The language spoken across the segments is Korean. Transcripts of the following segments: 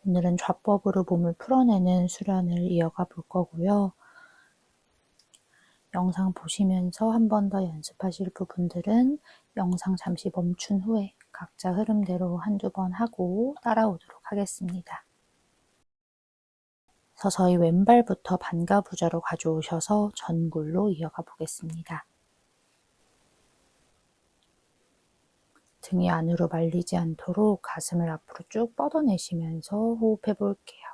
오늘은 좌법으로 몸을 풀어내는 수련을 이어가 볼 거고요. 영상 보시면서 한 번 더 연습하실 부분들은 영상 잠시 멈춘 후에 각자 흐름대로 한두 번 하고 따라오도록 하겠습니다. 서서히 왼발부터 반가부좌로 가져오셔서 전굴로 이어가 보겠습니다. 등이 안으로 말리지 않도록 가슴을 앞으로 쭉 뻗어내시면서 호흡해 볼게요.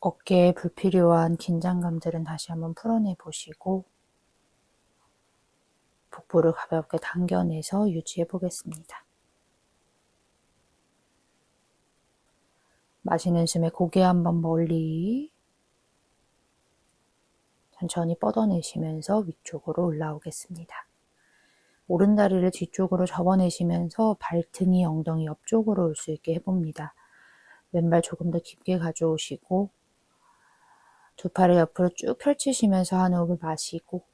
어깨에 불필요한 긴장감들은 다시 한번 풀어내 보시고 복부를 가볍게 당겨내서 유지해 보겠습니다. 마시는 숨에 고개 한번 멀리 천천히 뻗어내시면서 위쪽으로 올라오겠습니다. 오른다리를 뒤쪽으로 접어내시면서 발등이 엉덩이 옆쪽으로 올 수 있게 해봅니다. 왼발 조금 더 깊게 가져오시고 두 팔을 옆으로 쭉 펼치시면서 한 호흡을 마시고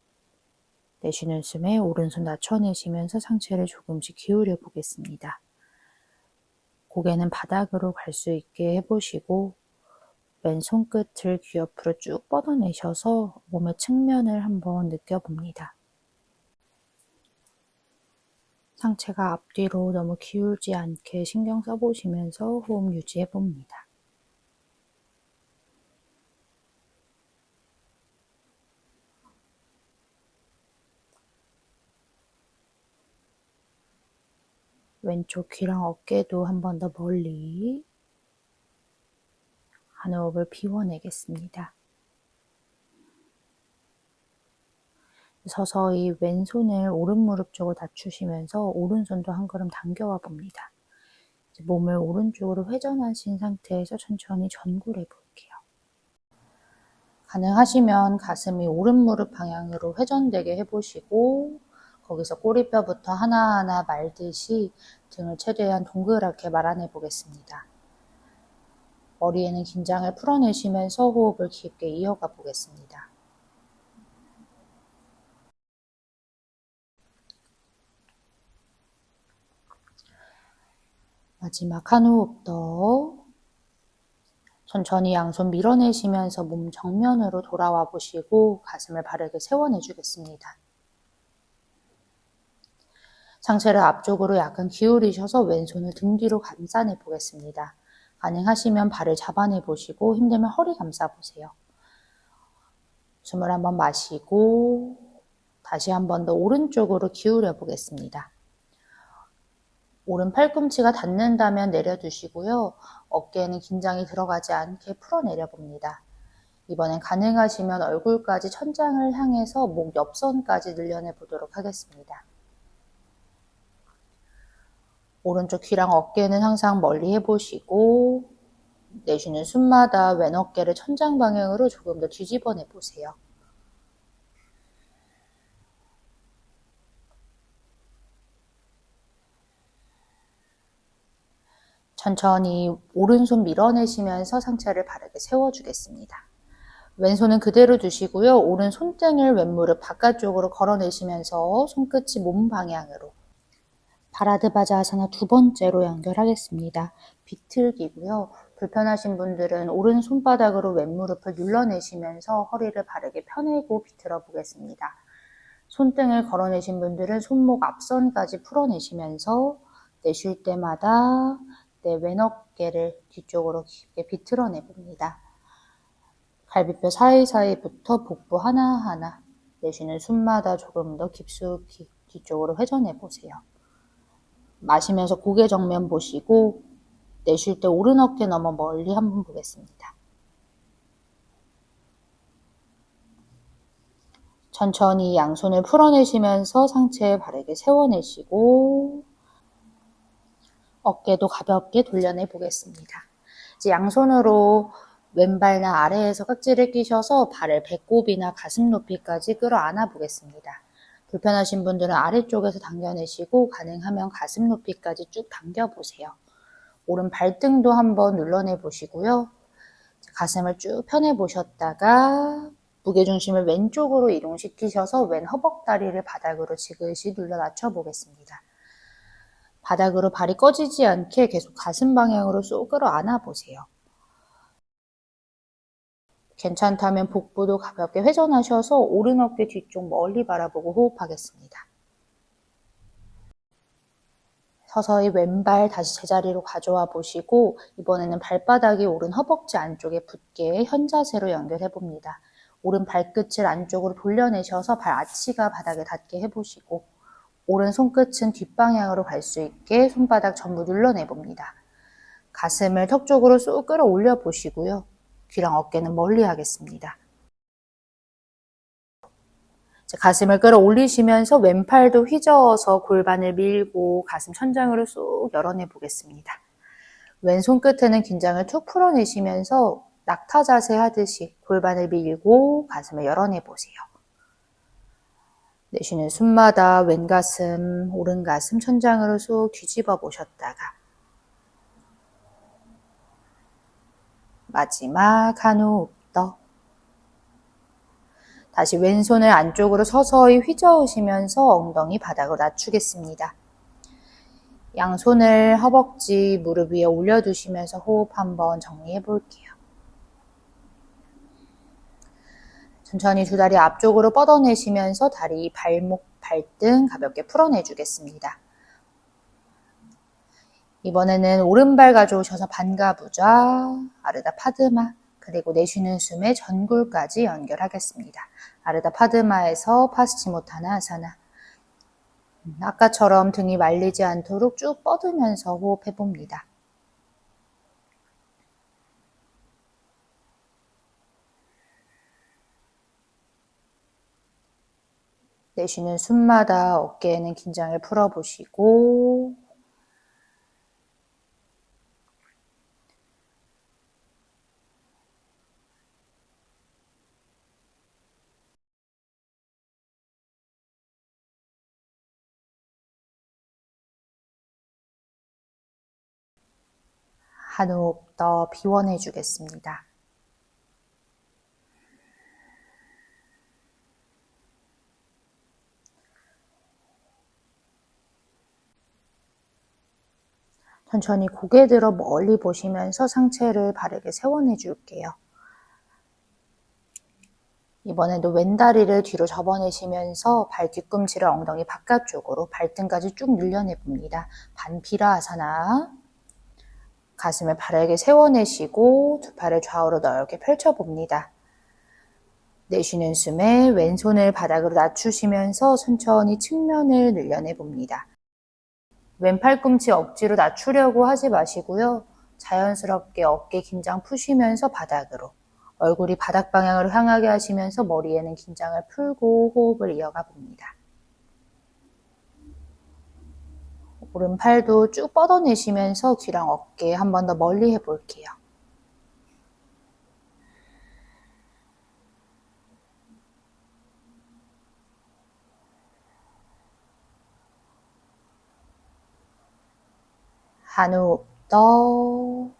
내쉬는 숨에 오른손 낮춰내시면서 상체를 조금씩 기울여 보겠습니다. 고개는 바닥으로 갈 수 있게 해보시고 왼손 끝을 귀 옆으로 쭉 뻗어내셔서 몸의 측면을 한번 느껴봅니다. 상체가 앞뒤로 너무 기울지 않게 신경 써보시면서 호흡 유지해봅니다. 왼쪽 귀랑 어깨도 한 번 더 멀리 한 호흡을 비워내겠습니다. 서서히 왼손을 오른 무릎 쪽으로 낮추시면서 오른손도 한 걸음 당겨와 봅니다. 몸을 오른쪽으로 회전하신 상태에서 천천히 전굴해 볼게요. 가능하시면 가슴이 오른 무릎 방향으로 회전되게 해보시고 거기서 꼬리뼈부터 하나하나 말듯이 등을 최대한 동그랗게 말아내 보겠습니다. 머리에는 긴장을 풀어내시면서 호흡을 깊게 이어가 보겠습니다. 마지막 한 호흡 더 천천히 양손 밀어내시면서 몸 정면으로 돌아와 보시고 가슴을 바르게 세워내 주겠습니다. 상체를 앞쪽으로 약간 기울이셔서 왼손을 등 뒤로 감싸내 보겠습니다. 가능하시면 발을 잡아내 보시고 힘들면 허리 감싸 보세요. 숨을 한번 마시고 다시 한 번 더 오른쪽으로 기울여 보겠습니다. 오른 팔꿈치가 닿는다면 내려두시고요. 어깨에는 긴장이 들어가지 않게 풀어내려 봅니다. 이번엔 가능하시면 얼굴까지 천장을 향해서 목 옆선까지 늘려내 보도록 하겠습니다. 오른쪽 귀랑 어깨는 항상 멀리 해보시고 내쉬는 숨마다 왼 어깨를 천장 방향으로 조금 더 뒤집어 내보세요. 천천히 오른손 밀어내시면서 상체를 바르게 세워주겠습니다. 왼손은 그대로 두시고요. 오른 손등을 왼무릎 바깥쪽으로 걸어내시면서 손끝이 몸 방향으로 바라드바자아사나 두 번째로 연결하겠습니다. 비틀기고요. 불편하신 분들은 오른 손바닥으로 왼무릎을 눌러내시면서 허리를 바르게 펴내고 비틀어 보겠습니다. 손등을 걸어내신 분들은 손목 앞선까지 풀어내시면서 내쉴 때마다 내 왼 어깨를 뒤쪽으로 깊게 비틀어 내봅니다. 갈비뼈 사이사이부터 복부 하나하나 내쉬는 숨마다 조금 더 깊숙이 뒤쪽으로 회전해 보세요. 마시면서 고개 정면 보시고 내쉴 때 오른 어깨 너머 멀리 한번 보겠습니다. 천천히 양손을 풀어내시면서 상체 바르게 세워내시고 어깨도 가볍게 돌려내 보겠습니다. 이제 양손으로 왼발나 아래에서 깍지를 끼셔서 발을 배꼽이나 가슴 높이까지 끌어안아 보겠습니다. 불편하신 분들은 아래쪽에서 당겨내시고 가능하면 가슴 높이까지 쭉 당겨보세요. 오른 발등도 한번 눌러내 보시고요. 가슴을 쭉 펴내 보셨다가 무게중심을 왼쪽으로 이동시키셔서 왼 허벅다리를 바닥으로 지그시 눌러 낮춰 보겠습니다. 바닥으로 발이 꺼지지 않게 계속 가슴 방향으로 쏙 끌어안아 보세요. 괜찮다면 복부도 가볍게 회전하셔서 오른 어깨 뒤쪽 멀리 바라보고 호흡하겠습니다. 서서히 왼발 다시 제자리로 가져와 보시고 이번에는 발바닥이 오른 허벅지 안쪽에 붙게 현자세로 연결해 봅니다. 오른 발끝을 안쪽으로 돌려내셔서 발 아치가 바닥에 닿게 해보시고 오른 손끝은 뒷방향으로 갈 수 있게 손바닥 전부 눌러내 봅니다. 가슴을 턱 쪽으로 쏙 끌어올려 보시고요. 귀랑 어깨는 멀리 하겠습니다. 가슴을 끌어올리시면서 왼팔도 휘저어서 골반을 밀고 가슴 천장으로 쏙 열어내 보겠습니다. 왼손 끝에는 긴장을 툭 풀어내시면서 낙타 자세 하듯이 골반을 밀고 가슴을 열어내 보세요. 내쉬는 숨마다 왼 가슴, 오른 가슴 천장으로 쏙 뒤집어 보셨다가 마지막 한 호흡 더. 다시 왼손을 안쪽으로 서서히 휘저으시면서 엉덩이 바닥으로 낮추겠습니다. 양손을 허벅지, 무릎 위에 올려두시면서 호흡 한번 정리해 볼게요. 천천히 두 다리 앞쪽으로 뻗어내시면서 다리, 발목, 발등 가볍게 풀어내주겠습니다. 이번에는 오른발 가져오셔서 반가부좌, 아르다 파드마, 그리고 내쉬는 숨에 전굴까지 연결하겠습니다. 아르다 파드마에서 파스치모타나 아사나. 아까처럼 등이 말리지 않도록 쭉 뻗으면서 호흡해봅니다. 내쉬는 숨마다 어깨에는 긴장을 풀어보시고 한 호흡 더 비워내 주겠습니다. 천천히 고개 들어 멀리 보시면서 상체를 바르게 세워내 줄게요. 이번에도 왼다리를 뒤로 접어내시면서 발 뒤꿈치를 엉덩이 바깥쪽으로 발등까지 쭉 늘려내 봅니다. 반피라아사나. 가슴을 바르게 세워내시고 두 팔을 좌우로 넓게 펼쳐봅니다. 내쉬는 숨에 왼손을 바닥으로 낮추시면서 천천히 측면을 늘려내 봅니다. 왼 팔꿈치 억지로 낮추려고 하지 마시고요. 자연스럽게 어깨 긴장 푸시면서 바닥으로 얼굴이 바닥 방향으로 향하게 하시면서 머리에는 긴장을 풀고 호흡을 이어가 봅니다. 오른팔도 쭉 뻗어내시면서 귀랑 어깨 한 번 더 멀리 해볼게요. 한 호흡 더.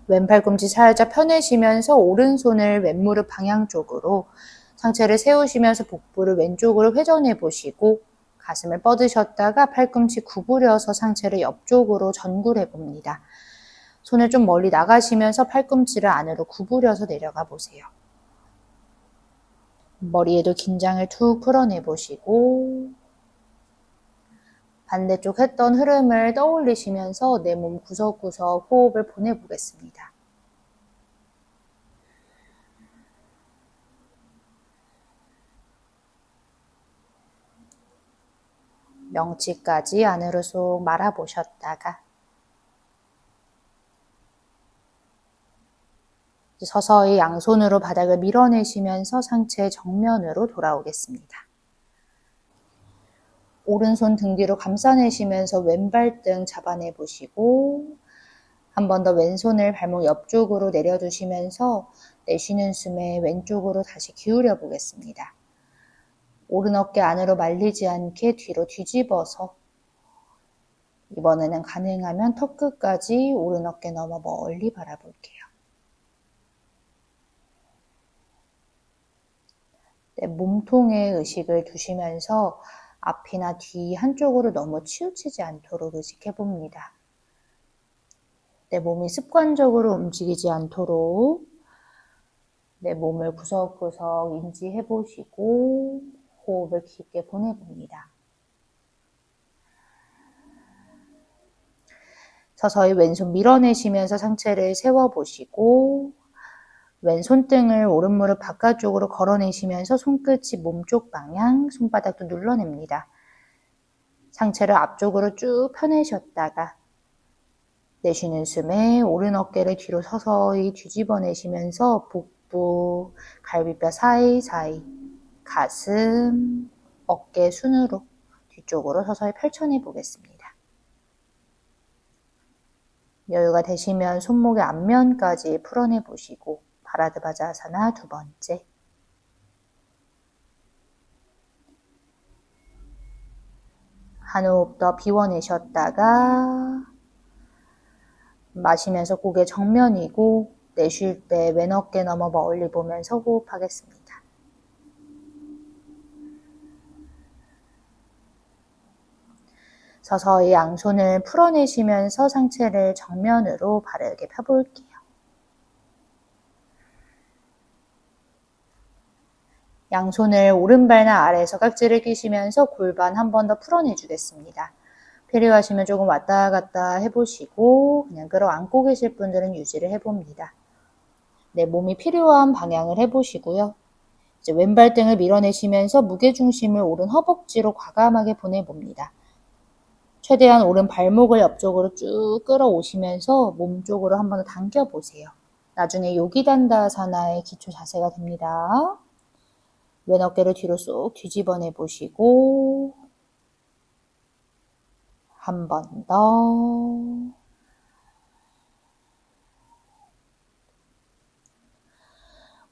왼 팔꿈치 살짝 펴내시면서 오른손을 왼무릎 방향 쪽으로 상체를 세우시면서 복부를 왼쪽으로 회전해 보시고 가슴을 뻗으셨다가 팔꿈치 구부려서 상체를 옆쪽으로 전굴해 봅니다. 손을 좀 멀리 나가시면서 팔꿈치를 안으로 구부려서 내려가 보세요. 머리에도 긴장을 툭 풀어내 보시고 반대쪽 했던 흐름을 떠올리시면서 내 몸 구석구석 호흡을 보내보겠습니다. 명치까지 안으로 쏙 말아보셨다가 서서히 양손으로 바닥을 밀어내시면서 상체 정면으로 돌아오겠습니다. 오른손 등 뒤로 감싸내시면서 왼발등 잡아내 보시고 한 번 더 왼손을 발목 옆쪽으로 내려두시면서 내쉬는 숨에 왼쪽으로 다시 기울여 보겠습니다. 오른 어깨 안으로 말리지 않게 뒤로 뒤집어서 이번에는 가능하면 턱 끝까지 오른 어깨 넘어 멀리 바라볼게요. 몸통에 의식을 두시면서 앞이나 뒤 한쪽으로 너무 치우치지 않도록 의식해 봅니다. 내 몸이 습관적으로 움직이지 않도록 내 몸을 구석구석 인지해 보시고 호흡을 깊게 보내봅니다. 서서히 왼손 밀어내시면서 상체를 세워보시고 왼손등을 오른 무릎 바깥쪽으로 걸어내시면서 손끝이 몸쪽 방향, 손바닥도 눌러냅니다. 상체를 앞쪽으로 쭉 펴내셨다가 내쉬는 숨에 오른 어깨를 뒤로 서서히 뒤집어내시면서 복부, 갈비뼈 사이사이, 가슴, 어깨 순으로 뒤쪽으로 서서히 펼쳐내 보겠습니다. 여유가 되시면 손목의 앞면까지 풀어내 보시고 바라드바자아사나 두 번째. 한 호흡 더 비워내셨다가 마시면서 고개 정면이고 내쉴 때 왼 어깨 너머 멀리 보면서 호흡하겠습니다. 서서히 양손을 풀어내시면서 상체를 정면으로 바르게 펴볼게요. 양손을 오른발나 아래 서각지를 끼시면서 골반 한 번 더 풀어내주겠습니다. 필요하시면 조금 왔다 갔다 해보시고 그냥 끌어안고 계실 분들은 유지를 해봅니다. 내 몸이 필요한 방향을 해보시고요. 이제 왼발 등을 밀어내시면서 무게중심을 오른 허벅지로 과감하게 보내봅니다. 최대한 오른 발목을 옆쪽으로 쭉 끌어오시면서 몸 쪽으로 한 번 더 당겨보세요. 나중에 요기단다아사나의 기초 자세가 됩니다. 왼 어깨를 뒤로 쏙 뒤집어내 보시고 한 번 더.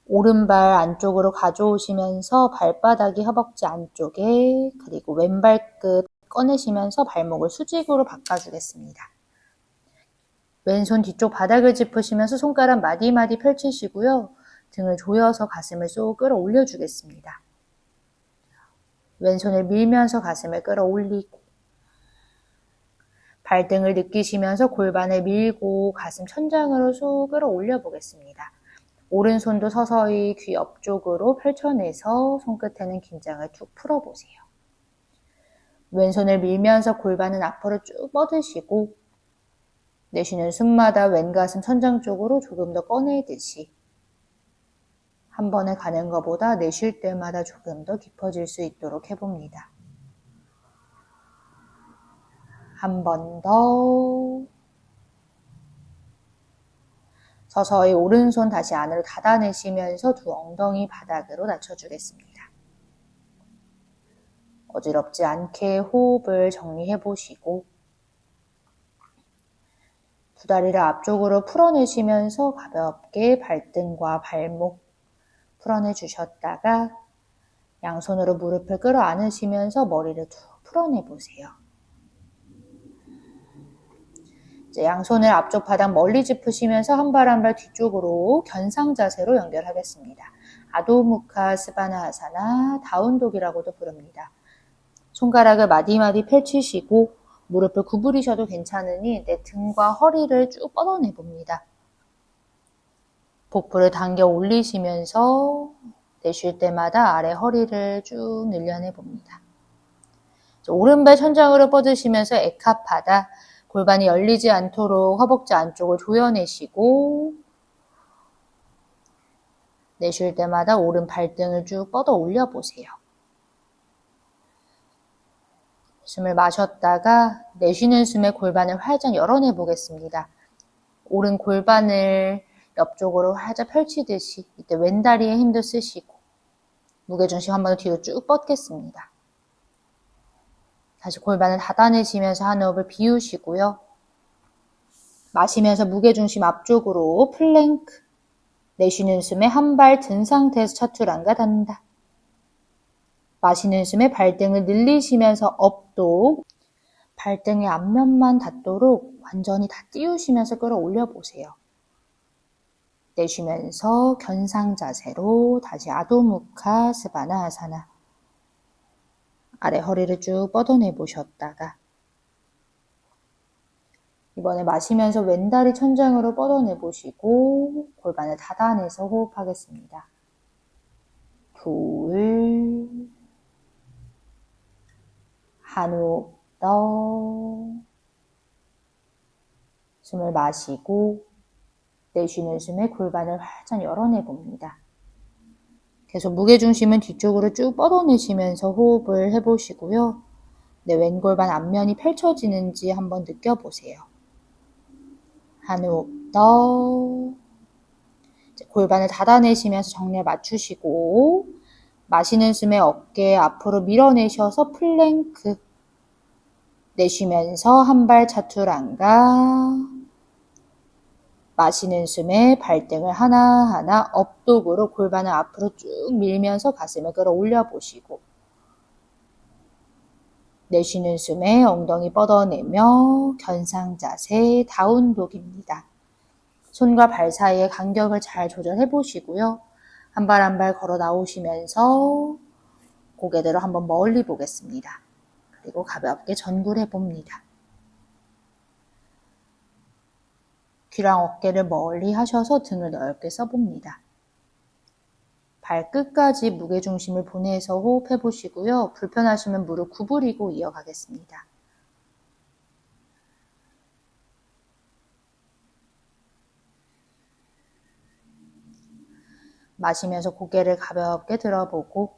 오른발 안쪽으로 가져오시면서 발바닥이 허벅지 안쪽에 그리고 왼발끝 꺼내시면서 발목을 수직으로 바꿔주겠습니다. 왼손 뒤쪽 바닥을 짚으시면서 손가락 마디마디 펼치시고요. 등을 조여서 가슴을 쏙 끌어올려 주겠습니다. 왼손을 밀면서 가슴을 끌어올리고 발등을 느끼시면서 골반을 밀고 가슴 천장으로 쏙 끌어올려 보겠습니다. 오른손도 서서히 귀 옆쪽으로 펼쳐내서 손끝에는 긴장을 툭 풀어보세요. 왼손을 밀면서 골반은 앞으로 쭉 뻗으시고 내쉬는 숨마다 왼가슴 천장 쪽으로 조금 더 꺼내듯이 한 번에 가는 것보다 내쉴 때마다 조금 더 깊어질 수 있도록 해봅니다. 한 번 더. 서서히 오른손 다시 안으로 닫아내시면서 두 엉덩이 바닥으로 낮춰주겠습니다. 어지럽지 않게 호흡을 정리해보시고 두 다리를 앞쪽으로 풀어내시면서 가볍게 발등과 발목 풀어내주셨다가 양손으로 무릎을 끌어안으시면서 머리를 툭 풀어내보세요. 이제 양손을 앞쪽 바닥 멀리 짚으시면서 한 발 한 발 뒤쪽으로 견상 자세로 연결하겠습니다. 아도무카 스바나아사나 다운독이라고도 부릅니다. 손가락을 마디마디 펼치시고 무릎을 구부리셔도 괜찮으니 내 등과 허리를 쭉 뻗어내봅니다. 복부를 당겨 올리시면서 내쉴 때마다 아래 허리를 쭉 늘려내봅니다. 오른발 천장으로 뻗으시면서 에카파다 골반이 열리지 않도록 허벅지 안쪽을 조여내시고 내쉴 때마다 오른 발등을 쭉 뻗어 올려보세요. 숨을 마셨다가 내쉬는 숨에 골반을 활짝 열어내 보겠습니다. 오른 골반을 옆쪽으로 활짝 펼치듯이 이때 왼다리에 힘도 쓰시고 무게중심 한 번 더 뒤로 쭉 뻗겠습니다. 다시 골반을 닫아내시면서 한 호흡을 비우시고요. 마시면서 무게중심 앞쪽으로 플랭크. 내쉬는 숨에 한 발 든 상태에서 차투란가 단다. 마시는 숨에 발등을 늘리시면서 업도 발등의 앞면만 닿도록 완전히 다 띄우시면서 끌어올려 보세요. 내쉬면서 견상 자세로 다시 아도무카 스바나아사나. 아래 허리를 쭉 뻗어내 보셨다가 이번에 마시면서 왼다리 천장으로 뻗어내 보시고 골반을 닫아내서 호흡하겠습니다. 둘, 한 호흡 더. 숨을 마시고 내쉬는 숨에 골반을 활짝 열어내 봅니다. 계속 무게중심은 뒤쪽으로 쭉 뻗어내시면서 호흡을 해보시고요. 내 왼골반 앞면이 펼쳐지는지 한번 느껴보세요. 한 호흡 더. 골반을 닫아내시면서 정렬 맞추시고 마시는 숨에 어깨 앞으로 밀어내셔서 플랭크. 내쉬면서 한 발 차투랑가. 마시는 숨에 발등을 하나하나 업독으로 골반을 앞으로 쭉 밀면서 가슴을 끌어올려 보시고 내쉬는 숨에 엉덩이 뻗어내며 견상자세 다운독입니다. 손과 발 사이의 간격을 잘 조절해 보시고요. 한 발 한 발 걸어 나오시면서 고개들을 한번 멀리 보겠습니다. 그리고 가볍게 전굴해 봅니다. 귀랑 어깨를 멀리 하셔서 등을 넓게 써봅니다. 발끝까지 무게중심을 보내서 호흡해 보시고요. 불편하시면 무릎 구부리고 이어가겠습니다. 마시면서 고개를 가볍게 들어보고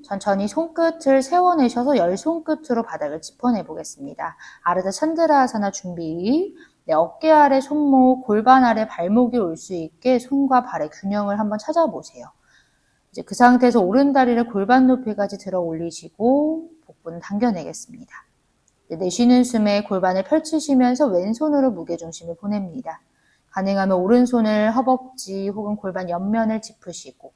천천히 손끝을 세워내셔서 열 손끝으로 바닥을 짚어내 보겠습니다. 아르다 찬드라아사나 준비. 네, 어깨 아래 손목, 골반 아래 발목이 올 수 있게 손과 발의 균형을 한번 찾아보세요. 이제 그 상태에서 오른다리를 골반 높이까지 들어 올리시고 복부는 당겨내겠습니다. 내쉬는 숨에 골반을 펼치시면서 왼손으로 무게중심을 보냅니다. 가능하면 오른손을 허벅지 혹은 골반 옆면을 짚으시고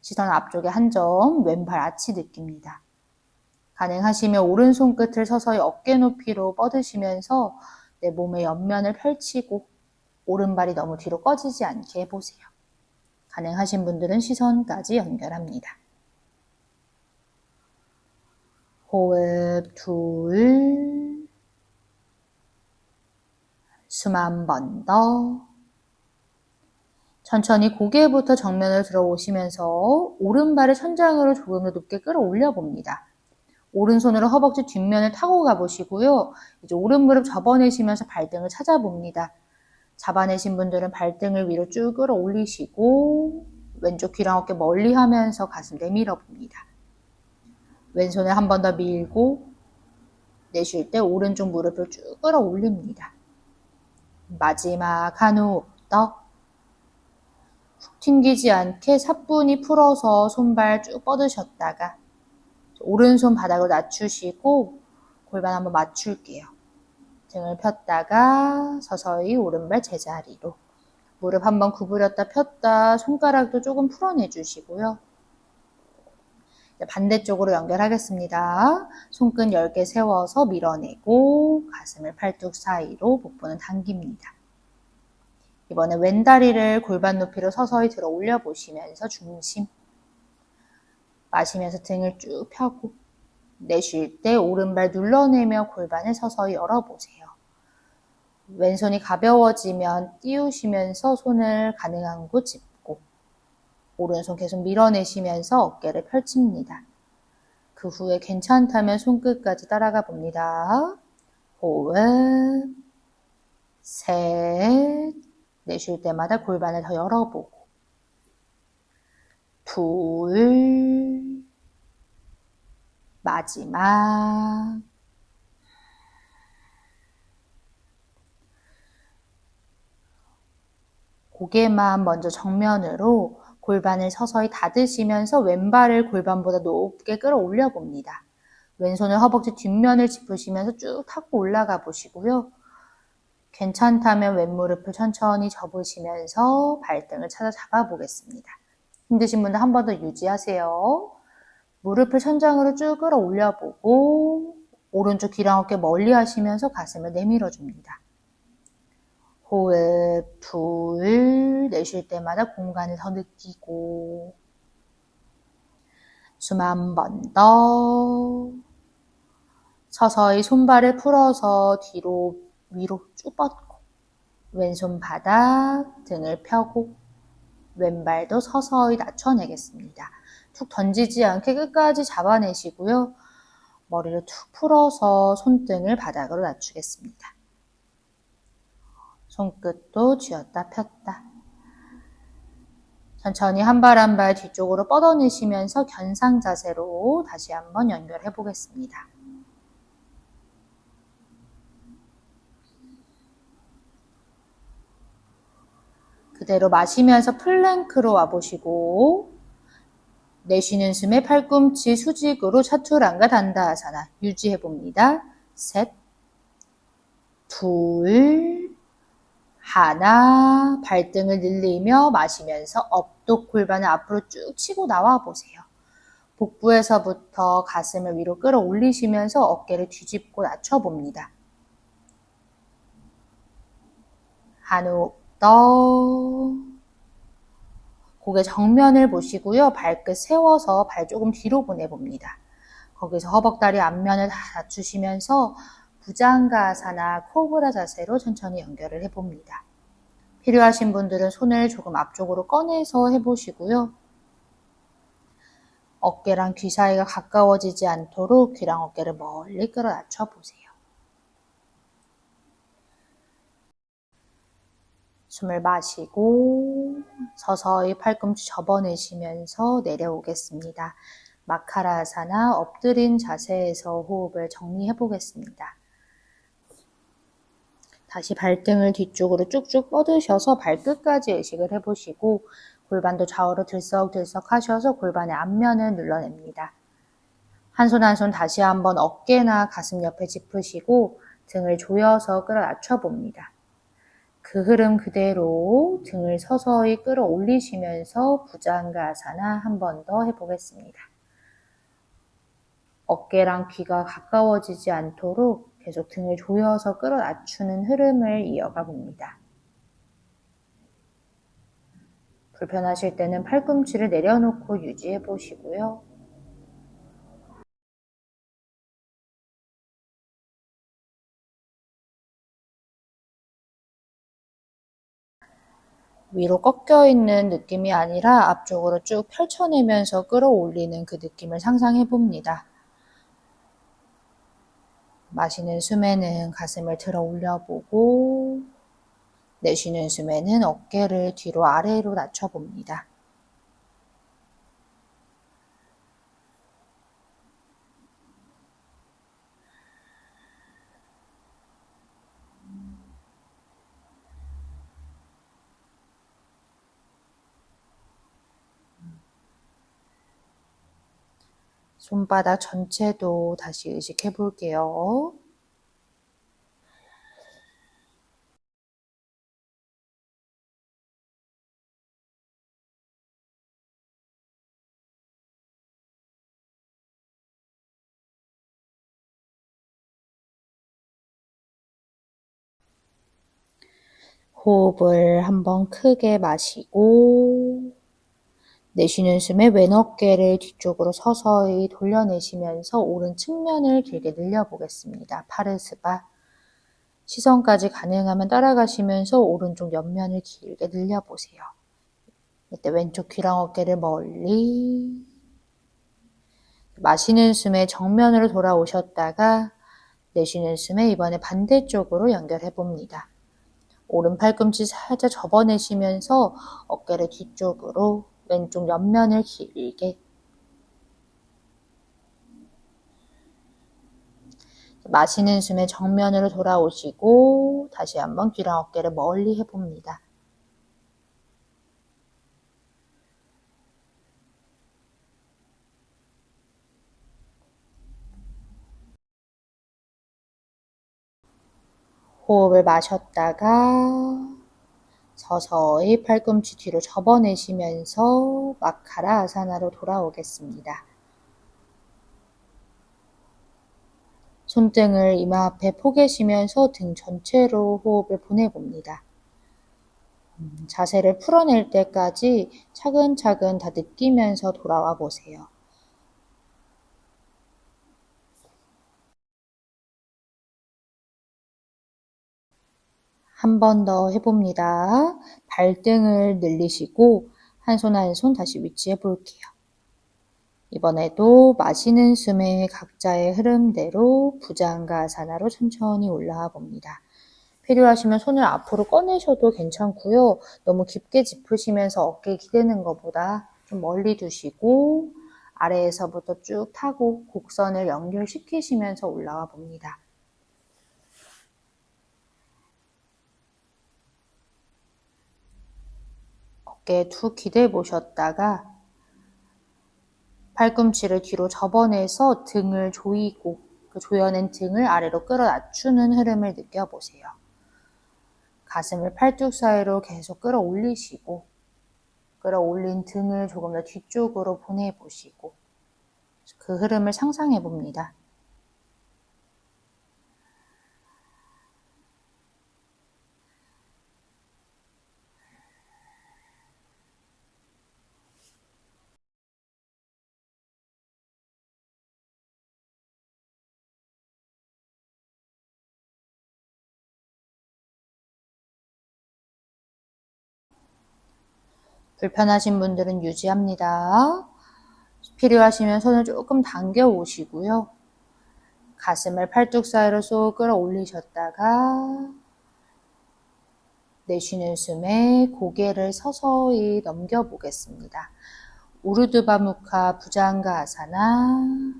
시선 앞쪽에 한 점, 왼발 아치 느낍니다. 가능하시면 오른손 끝을 서서히 어깨 높이로 뻗으시면서 내 몸의 옆면을 펼치고 오른발이 너무 뒤로 꺼지지 않게 해보세요. 가능하신 분들은 시선까지 연결합니다. 호흡 둘, 숨 한 번 더. 천천히 고개부터 정면으로 들어오시면서 오른발을 천장으로 조금 더 높게 끌어올려 봅니다. 오른손으로 허벅지 뒷면을 타고 가보시고요. 이제 오른 무릎 접어내시면서 발등을 찾아봅니다. 잡아내신 분들은 발등을 위로 쭉 끌어올리시고 왼쪽 귀랑 어깨 멀리 하면서 가슴 내밀어 봅니다. 왼손을 한 번 더 밀고 내쉴 때 오른쪽 무릎을 쭉 끌어올립니다. 마지막 한 호흡 더. 훅 튕기지 않게 사뿐히 풀어서 손발 쭉 뻗으셨다가 오른손 바닥을 낮추시고 골반 한번 맞출게요. 등을 폈다가 서서히 오른발 제자리로. 무릎 한번 구부렸다 폈다 손가락도 조금 풀어내 주시고요. 반대쪽으로 연결하겠습니다. 손끝 10개 세워서 밀어내고 가슴을 팔뚝 사이로 복부는 당깁니다. 이번에 왼다리를 골반 높이로 서서히 들어 올려보시면서 중심. 마시면서 등을 쭉 펴고 내쉴 때 오른발 눌러내며 골반을 서서히 열어보세요. 왼손이 가벼워지면 띄우시면서 손을 가능한 곳 짚고 오른손 계속 밀어내시면서 어깨를 펼칩니다. 그 후에 괜찮다면 손끝까지 따라가 봅니다. 호흡, 셋, 내쉴 때마다 골반을 더 열어보고 둘, 마지막 고개만 먼저 정면으로 골반을 서서히 닫으시면서 왼발을 골반보다 높게 끌어올려 봅니다. 왼손을 허벅지 뒷면을 짚으시면서 쭉 타고 올라가 보시고요. 괜찮다면 왼무릎을 천천히 접으시면서 발등을 찾아 잡아 보겠습니다. 힘드신 분들 한 번 더 유지하세요. 무릎을 천장으로 쭉 끌어올려 보고 오른쪽 귀랑 어깨 멀리 하시면서 가슴을 내밀어 줍니다. 호흡 둘, 내쉴 때마다 공간을 더 느끼고 숨 한 번 더. 서서히 손발을 풀어서 뒤로 위로 쭉 뻗고 왼손 바닥 등을 펴고 왼발도 서서히 낮춰내겠습니다. 툭 던지지 않게 끝까지 잡아내시고요. 머리를 툭 풀어서 손등을 바닥으로 낮추겠습니다. 손끝도 쥐었다 폈다. 천천히 한 발 한 발 뒤쪽으로 뻗어내시면서 견상 자세로 다시 한번 연결해 보겠습니다. 그대로 마시면서 플랭크로 와보시고 내쉬는 숨에 팔꿈치 수직으로 차투란가 단다아사나 유지해봅니다. 셋, 둘, 하나, 발등을 늘리며 마시면서 업독 골반을 앞으로 쭉 치고 나와보세요. 복부에서부터 가슴을 위로 끌어올리시면서 어깨를 뒤집고 낮춰봅니다. 한 호흡 더. 고개 정면을 보시고요. 발끝 세워서 발 조금 뒤로 보내봅니다. 거기서 허벅다리 앞면을 다 낮추시면서 부장가아사나 코브라 자세로 천천히 연결을 해봅니다. 필요하신 분들은 손을 조금 앞쪽으로 꺼내서 해보시고요. 어깨랑 귀 사이가 가까워지지 않도록 귀랑 어깨를 멀리 끌어 낮춰보세요. 숨을 마시고 서서히 팔꿈치 접어내시면서 내려오겠습니다. 마카라아사나 엎드린 자세에서 호흡을 정리해 보겠습니다. 다시 발등을 뒤쪽으로 쭉쭉 뻗으셔서 발끝까지 의식을 해보시고 골반도 좌우로 들썩들썩 하셔서 골반의 앞면을 눌러냅니다. 한 손 한 손 다시 한번 어깨나 가슴 옆에 짚으시고 등을 조여서 끌어 낮춰봅니다. 그 흐름 그대로 등을 서서히 끌어올리시면서 부장가아사나 한 번 더 해보겠습니다. 어깨랑 귀가 가까워지지 않도록 계속 등을 조여서 끌어 낮추는 흐름을 이어가 봅니다. 불편하실 때는 팔꿈치를 내려놓고 유지해 보시고요. 위로 꺾여 있는 느낌이 아니라 앞쪽으로 쭉 펼쳐내면서 끌어올리는 그 느낌을 상상해 봅니다. 마시는 숨에는 가슴을 들어 올려보고 내쉬는 숨에는 어깨를 뒤로 아래로 낮춰봅니다. 손바닥 전체도 다시 의식해 볼게요. 호흡을 한번 크게 마시고 내쉬는 숨에 왼 어깨를 뒤쪽으로 서서히 돌려내시면서 오른 측면을 길게 늘려보겠습니다. 파르스바. 시선까지 가능하면 따라가시면서 오른쪽 옆면을 길게 늘려보세요. 이때 왼쪽 귀랑 어깨를 멀리 마시는 숨에 정면으로 돌아오셨다가 내쉬는 숨에 이번에 반대쪽으로 연결해 봅니다. 오른 팔꿈치 살짝 접어내시면서 어깨를 뒤쪽으로 왼쪽 옆면을 길게 마시는 숨에 정면으로 돌아오시고 다시 한번 귀랑 어깨를 멀리 해봅니다. 호흡을 마셨다가 서서히 팔꿈치 뒤로 접어내시면서 마카라 아사나로 돌아오겠습니다. 손등을 이마 앞에 포개시면서 등 전체로 호흡을 보내봅니다. 자세를 풀어낼 때까지 차근차근 다 느끼면서 돌아와 보세요. 한 번 더 해봅니다. 발등을 늘리시고 한 손 한 손 다시 위치해 볼게요. 이번에도 마시는 숨의 각자의 흐름대로 부장가사나로 천천히 올라와 봅니다. 필요하시면 손을 앞으로 꺼내셔도 괜찮고요. 너무 깊게 짚으시면서 어깨 기대는 것보다 좀 멀리 두시고 아래에서부터 쭉 타고 곡선을 연결시키시면서 올라와 봅니다. 어깨에 툭 기대 보셨다가 팔꿈치를 뒤로 접어내서 등을 조이고 그 조여낸 등을 아래로 끌어 낮추는 흐름을 느껴보세요. 가슴을 팔뚝 사이로 계속 끌어올리시고 끌어올린 등을 조금 더 뒤쪽으로 보내보시고 그 흐름을 상상해 봅니다. 불편하신 분들은 유지합니다. 필요하시면 손을 조금 당겨 오시고요. 가슴을 팔뚝 사이로 쏙 끌어올리셨다가 내쉬는 숨에 고개를 서서히 넘겨보겠습니다. 우르드바무카 부장가아사나.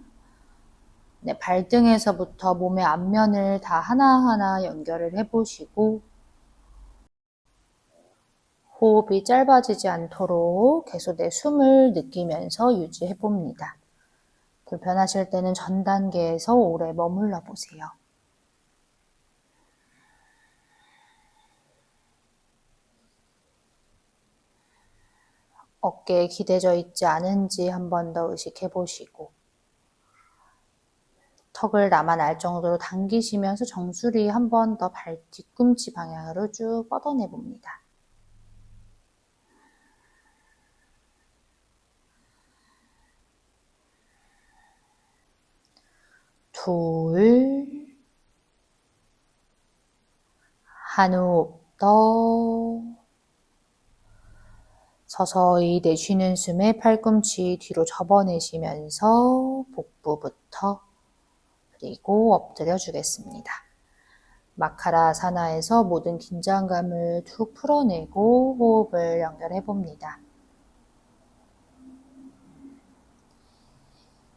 네, 발등에서부터 몸의 앞면을 다 하나하나 연결을 해보시고 호흡이 짧아지지 않도록 계속 내 숨을 느끼면서 유지해봅니다. 불편하실 때는 전 단계에서 오래 머물러 보세요. 어깨에 기대져 있지 않은지 한 번 더 의식해 보시고 턱을 나만 알 정도로 당기시면서 정수리 한 번 더 발 뒤꿈치 방향으로 쭉 뻗어내 봅니다. 둘, 한 호흡 더. 서서히 내쉬는 숨에 팔꿈치 뒤로 접어내시면서 복부부터 그리고 엎드려 주겠습니다. 마카라사나에서 모든 긴장감을 툭 풀어내고 호흡을 연결해 봅니다.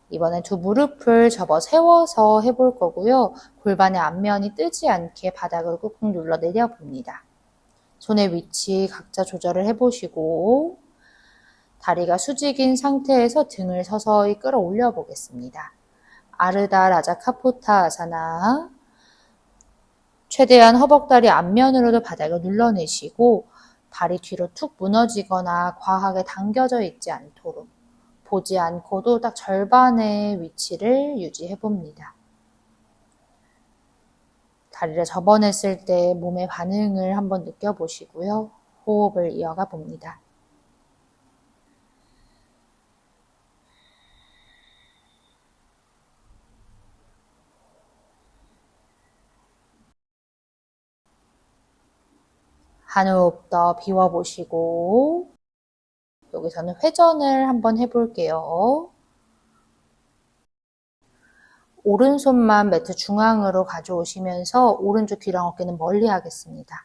이번엔 두 무릎을 접어 세워서 해볼 거고요. 골반의 앞면이 뜨지 않게 바닥을 꾹꾹 눌러 내려 봅니다. 손의 위치 각자 조절을 해보시고 다리가 수직인 상태에서 등을 서서히 끌어올려 보겠습니다. 아르다 라자카포타 아사나. 최대한 허벅다리 앞면으로도 바닥을 눌러내시고 다리 뒤로 툭 무너지거나 과하게 당겨져 있지 않도록 보지 않고도 딱 절반의 위치를 유지해 봅니다. 다리를 접어냈을 때 몸의 반응을 한번 느껴보시고요. 호흡을 이어가 봅니다. 한 호흡 더 비워보시고 여기서는 회전을 한번 해볼게요. 오른손만 매트 중앙으로 가져오시면서 오른쪽 귀랑 어깨는 멀리 하겠습니다.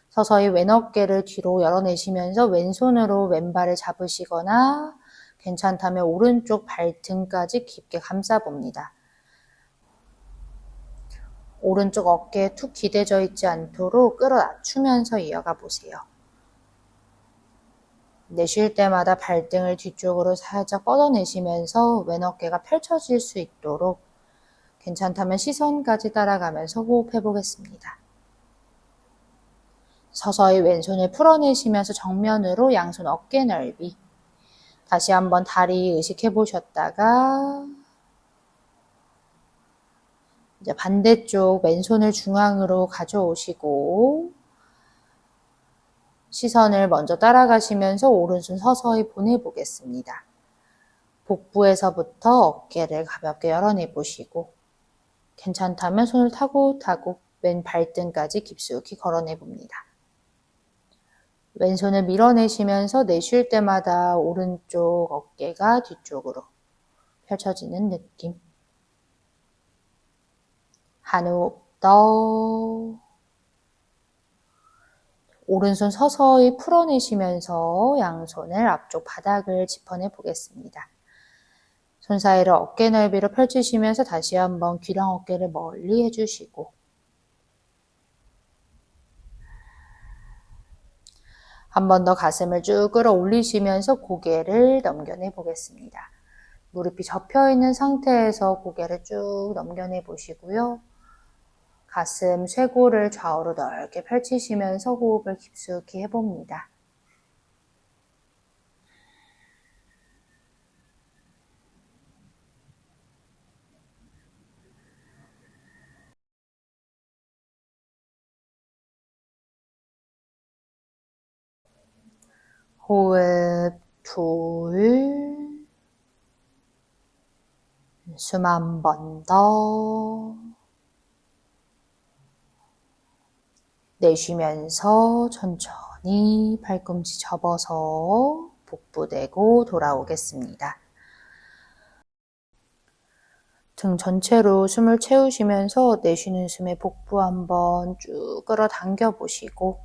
서서히 왼 어깨를 뒤로 열어내시면서 왼손으로 왼발을 잡으시거나 괜찮다면 오른쪽 발등까지 깊게 감싸봅니다. 오른쪽 어깨에 툭 기대져 있지 않도록 끌어 낮추면서 이어가 보세요. 내쉴 때마다 발등을 뒤쪽으로 살짝 뻗어내시면서 왼 어깨가 펼쳐질 수 있도록 괜찮다면 시선까지 따라가면서 호흡해 보겠습니다. 서서히 왼손을 풀어내시면서 정면으로 양손 어깨 넓이. 다시 한번 다리 의식해 보셨다가 이제 반대쪽 왼손을 중앙으로 가져오시고 시선을 먼저 따라가시면서 오른손 서서히 보내보겠습니다. 복부에서부터 어깨를 가볍게 열어내보시고 괜찮다면 손을 타고타고 왼 발등까지 깊숙이 걸어내봅니다. 왼손을 밀어내시면서 내쉴 때마다 오른쪽 어깨가 뒤쪽으로 펼쳐지는 느낌. 한 호흡 더. 오른손 서서히 풀어내시면서 양손을 앞쪽 바닥을 짚어내 보겠습니다. 손 사이를 어깨 넓이로 펼치시면서 다시 한번 귀랑 어깨를 멀리 해주시고 한 번 더 가슴을 쭉 끌어올리시면서 고개를 넘겨내 보겠습니다. 무릎이 접혀있는 상태에서 고개를 쭉 넘겨내 보시고요. 가슴, 쇄골을 좌우로 넓게 펼치시면서 호흡을 깊숙이 해봅니다. 호흡, 둘, 숨 한 번 더. 내쉬면서 천천히 팔꿈치 접어서 복부 대고 돌아오겠습니다. 등 전체로 숨을 채우시면서 내쉬는 숨에 복부 한번 쭉 끌어당겨 보시고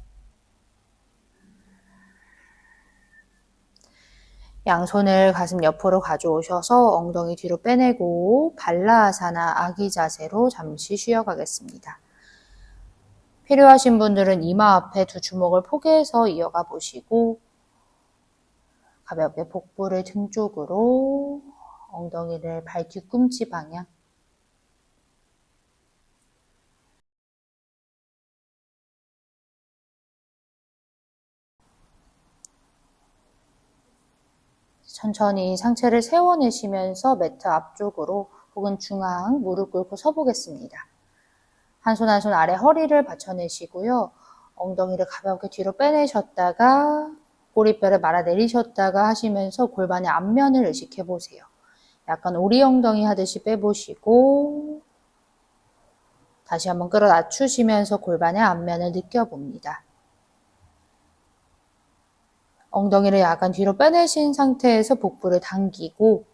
양손을 가슴 옆으로 가져오셔서 엉덩이 뒤로 빼내고 발라아사나 아기 자세로 잠시 쉬어가겠습니다. 필요하신 분들은 이마 앞에 두 주먹을 포개서 이어가 보시고 가볍게 복부를 등 쪽으로 엉덩이를 발 뒤꿈치 방향 천천히 상체를 세워내시면서 매트 앞쪽으로 혹은 중앙 무릎 꿇고 서보겠습니다. 한 손 한 손 아래 허리를 받쳐내시고요. 엉덩이를 가볍게 뒤로 빼내셨다가 꼬리뼈를 말아 내리셨다가 하시면서 골반의 앞면을 의식해보세요. 약간 오리 엉덩이 하듯이 빼보시고 다시 한번 끌어 낮추시면서 골반의 앞면을 느껴봅니다. 엉덩이를 약간 뒤로 빼내신 상태에서 복부를 당기고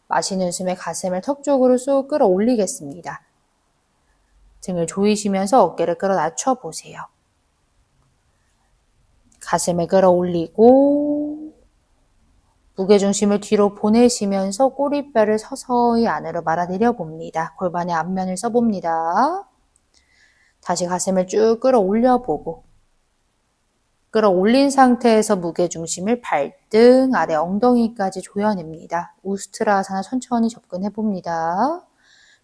마시는 숨에 가슴을 턱 쪽으로 쑥 끌어올리겠습니다. 등을 조이시면서 어깨를 끌어 낮춰보세요. 가슴을 끌어올리고 무게중심을 뒤로 보내시면서 꼬리뼈를 서서히 안으로 말아내려 봅니다. 골반의 앞면을 써봅니다. 다시 가슴을 쭉 끌어올려보고 끌어올린 상태에서 무게중심을 발등, 아래 엉덩이까지 조여냅니다. 우스트라사나 천천히 접근해봅니다.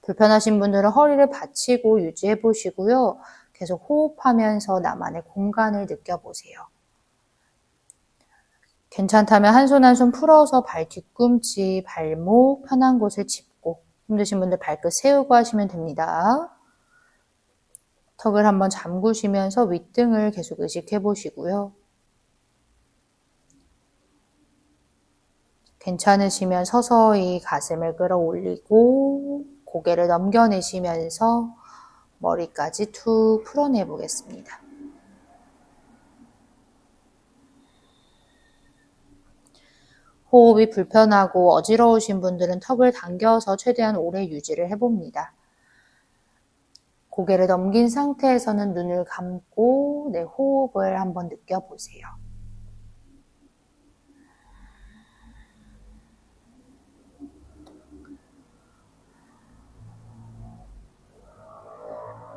불편하신 분들은 허리를 받치고 유지해보시고요. 계속 호흡하면서 나만의 공간을 느껴보세요. 괜찮다면 한 손 한 손 풀어서 발 뒤꿈치, 발목 편한 곳을 짚고 힘드신 분들 발끝 세우고 하시면 됩니다. 턱을 한번 잠그시면서 윗등을 계속 의식해 보시고요. 괜찮으시면 서서히 가슴을 끌어올리고 고개를 넘겨내시면서 머리까지 툭 풀어내 보겠습니다. 호흡이 불편하고 어지러우신 분들은 턱을 당겨서 최대한 오래 유지를 해봅니다. 고개를 넘긴 상태에서는 눈을 감고 내 호흡을 한번 느껴보세요.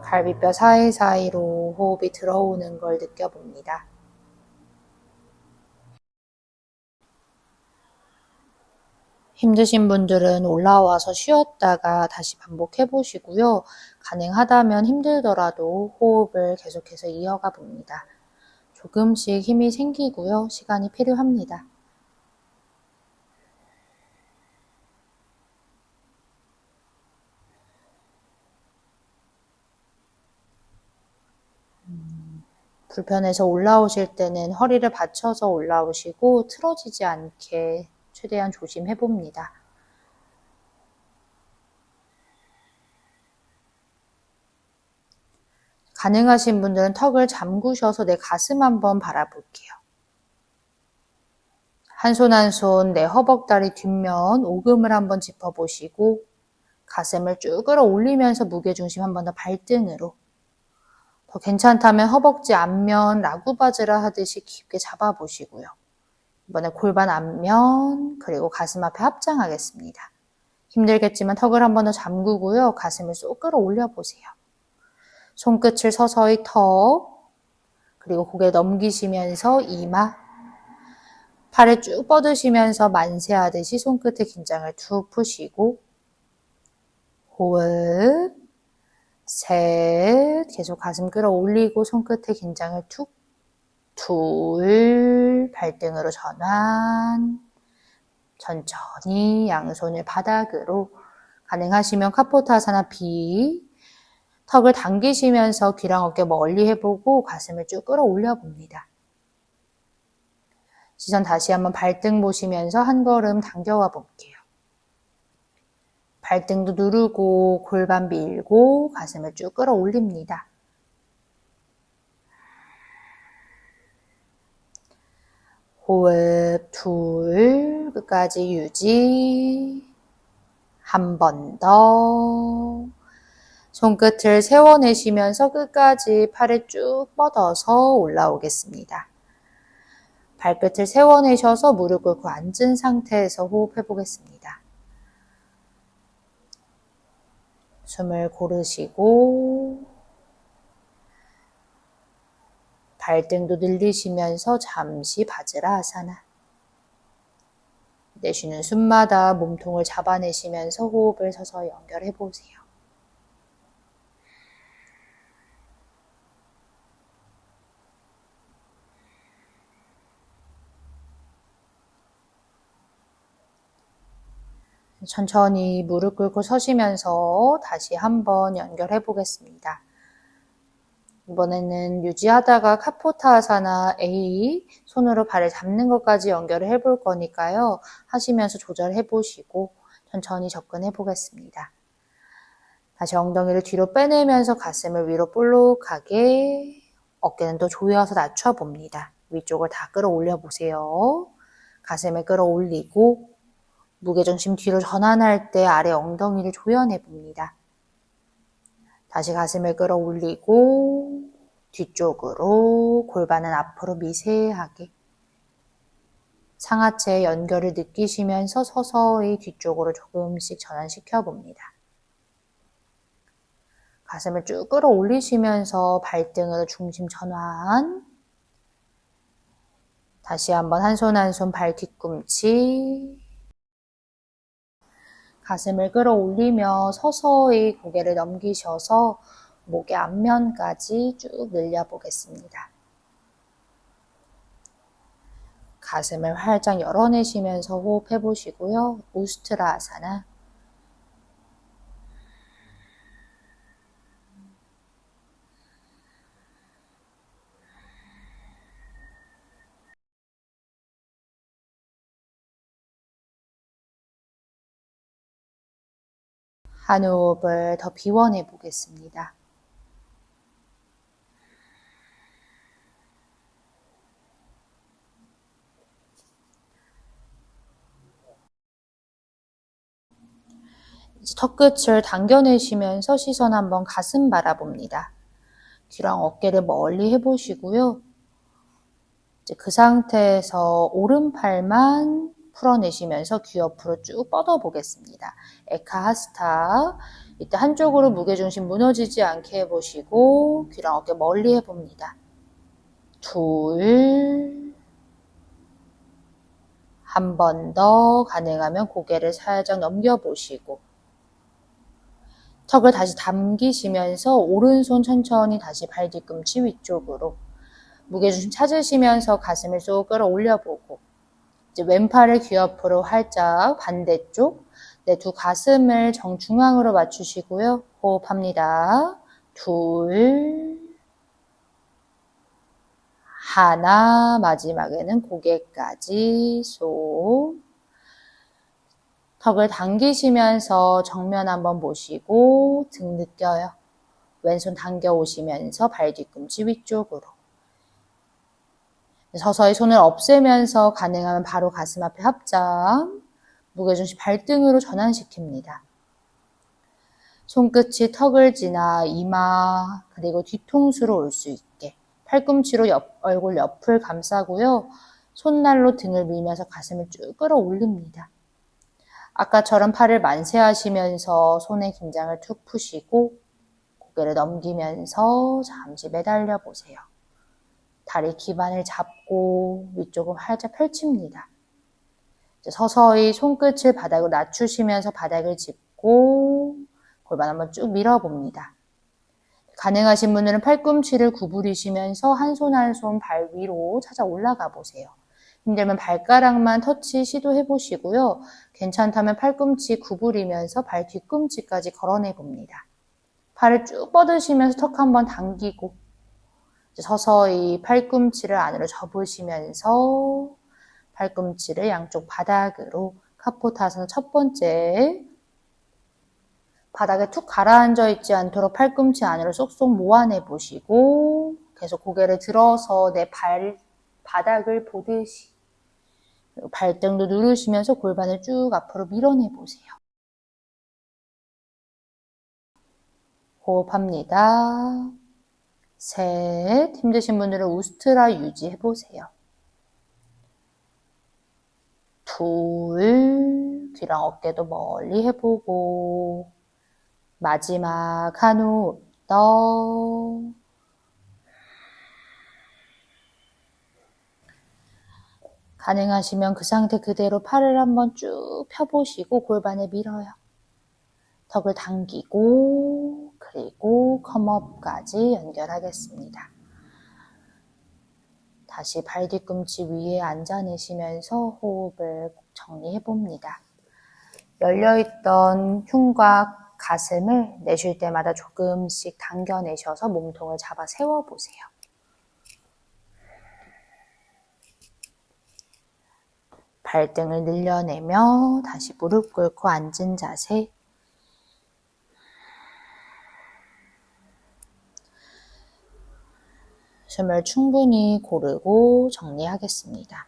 갈비뼈 사이사이로 호흡이 들어오는 걸 느껴봅니다. 힘드신 분들은 올라와서 쉬었다가 다시 반복해 보시고요. 가능하다면 힘들더라도 호흡을 계속해서 이어가 봅니다. 조금씩 힘이 생기고요. 시간이 필요합니다. 불편해서 올라오실 때는 허리를 받쳐서 올라오시고 틀어지지 않게 최대한 조심해 봅니다. 가능하신 분들은 턱을 잠그셔서 내 가슴 한번 바라볼게요. 한 손 한 손 내 허벅다리 뒷면 오금을 한번 짚어보시고 가슴을 쭉 끌어올리면서 무게중심 한번 더 발등으로. 더 괜찮다면 허벅지 앞면 라구바즈라 하듯이 깊게 잡아보시고요. 이번에 골반 앞면 그리고 가슴 앞에 합장하겠습니다. 힘들겠지만 턱을 한번 더 잠그고요. 가슴을 쏙 끌어올려 보세요. 손끝을 서서히 턱 그리고 고개 넘기시면서 이마 팔을 쭉 뻗으시면서 만세하듯이 손끝에 긴장을 툭 푸시고 호흡 셋 계속 가슴 끌어올리고 손끝에 긴장을 툭 둘 발등으로 전환 천천히 양손을 바닥으로 가능하시면 카포타사나 B 턱을 당기시면서 귀랑 어깨 멀리 해보고 가슴을 쭉 끌어올려 봅니다. 시선 다시 한번 발등 보시면서 한 걸음 당겨와 볼게요. 발등도 누르고 골반 밀고 가슴을 쭉 끌어올립니다. 호흡 둘 끝까지 유지 한 번 더 손끝을 세워내시면서 끝까지 팔을 쭉 뻗어서 올라오겠습니다. 발끝을 세워내셔서 무릎 꿇고 앉은 상태에서 호흡해 보겠습니다. 숨을 고르시고 발등도 늘리시면서 잠시 바즈라아사나 내쉬는 숨마다 몸통을 잡아내시면서 호흡을 서서히 연결해 보세요. 천천히 무릎 꿇고 서시면서 다시 한번 연결해 보겠습니다. 이번에는 유지하다가 카포타아사나 A 손으로 발을 잡는 것까지 연결을 해볼 거니까요. 하시면서 조절해 보시고 천천히 접근해 보겠습니다. 다시 엉덩이를 뒤로 빼내면서 가슴을 위로 볼록하게 어깨는 또 조여서 낮춰 봅니다. 위쪽을 다 끌어올려 보세요. 가슴을 끌어올리고 무게중심 뒤로 전환할 때 아래 엉덩이를 조여내 봅니다. 다시 가슴을 끌어올리고 뒤쪽으로 골반은 앞으로 미세하게 상하체의 연결을 느끼시면서 서서히 뒤쪽으로 조금씩 전환시켜 봅니다. 가슴을 쭉 끌어올리시면서 발등으로 중심 전환 다시 한번 한 손 한 손 발 뒤꿈치 가슴을 끌어올리며 서서히 고개를 넘기셔서 목의 앞면까지 쭉 늘려보겠습니다. 가슴을 활짝 열어내시면서 호흡해 보시고요. 우스트라아사나 한 호흡을 더 비워내 보겠습니다. 이제 턱끝을 당겨내시면서 시선 한번 가슴 바라봅니다. 귀랑 어깨를 멀리 해보시고요. 이제 그 상태에서 오른팔만 풀어내시면서 귀 옆으로 쭉 뻗어 보겠습니다. 에카하스타. 이때 한쪽으로 무게중심 무너지지 않게 해보시고 귀랑 어깨 멀리 해봅니다. 둘. 한 번 더 가능하면 고개를 살짝 넘겨보시고 턱을 다시 당기시면서 오른손 천천히 다시 발 뒤꿈치 위쪽으로 무게중심 찾으시면서 가슴을 쏙 끌어올려보고 이제 왼팔을 귀 옆으로 활짝 반대쪽 내 두 가슴을 정중앙으로 맞추시고요. 호흡합니다. 둘 하나, 마지막에는 고개까지 쏙. 턱을 당기시면서 정면 한번 보시고 등 느껴요. 왼손 당겨 오시면서 발 뒤꿈치 위쪽으로. 서서히 손을 없애면서 가능하면 바로 가슴 앞에 합장. 무게중심 발등으로 전환시킵니다. 손끝이 턱을 지나 이마 그리고 뒤통수로 올 수 있게 팔꿈치로 얼굴 옆을 감싸고요. 손날로 등을 밀면서 가슴을 쭉 끌어올립니다. 아까처럼 팔을 만세하시면서 손의 긴장을 툭 푸시고 고개를 넘기면서 잠시 매달려 보세요. 다리 기반을 잡고 위쪽을 활짝 펼칩니다. 서서히 손끝을 바닥으로 낮추시면서 바닥을 짚고 골반 한번 쭉 밀어봅니다. 가능하신 분들은 팔꿈치를 구부리시면서 한 손 한 손 발 위로 찾아 올라가 보세요. 힘들면 발가락만 터치 시도해 보시고요. 괜찮다면 팔꿈치 구부리면서 발 뒤꿈치까지 걸어내 봅니다. 팔을 쭉 뻗으시면서 턱 한번 당기고 서서히 팔꿈치를 안으로 접으시면서 팔꿈치를 양쪽 바닥으로 카포타선 첫 번째 바닥에 툭 가라앉아 있지 않도록 팔꿈치 안으로 쏙쏙 모아내 보시고 계속 고개를 들어서 내 바닥을 보듯이 발등도 누르시면서 골반을 쭉 앞으로 밀어내 보세요. 호흡합니다. 셋, 힘드신 분들은 우스트라 유지해 보세요. 둘, 귀랑 어깨도 멀리 해보고 마지막 한 호흡 더. 가능하시면 그 상태 그대로 팔을 한번 쭉 펴보시고 골반을 밀어요. 턱을 당기고 그리고 컴업까지 연결하겠습니다. 다시 발 뒤꿈치 위에 앉아내시면서 호흡을 정리해봅니다. 열려있던 흉곽, 가슴을 내쉴 때마다 조금씩 당겨내셔서 몸통을 잡아 세워보세요. 발등을 늘려내며 다시 무릎 꿇고 앉은 자세. 숨을 충분히 고르고 정리하겠습니다.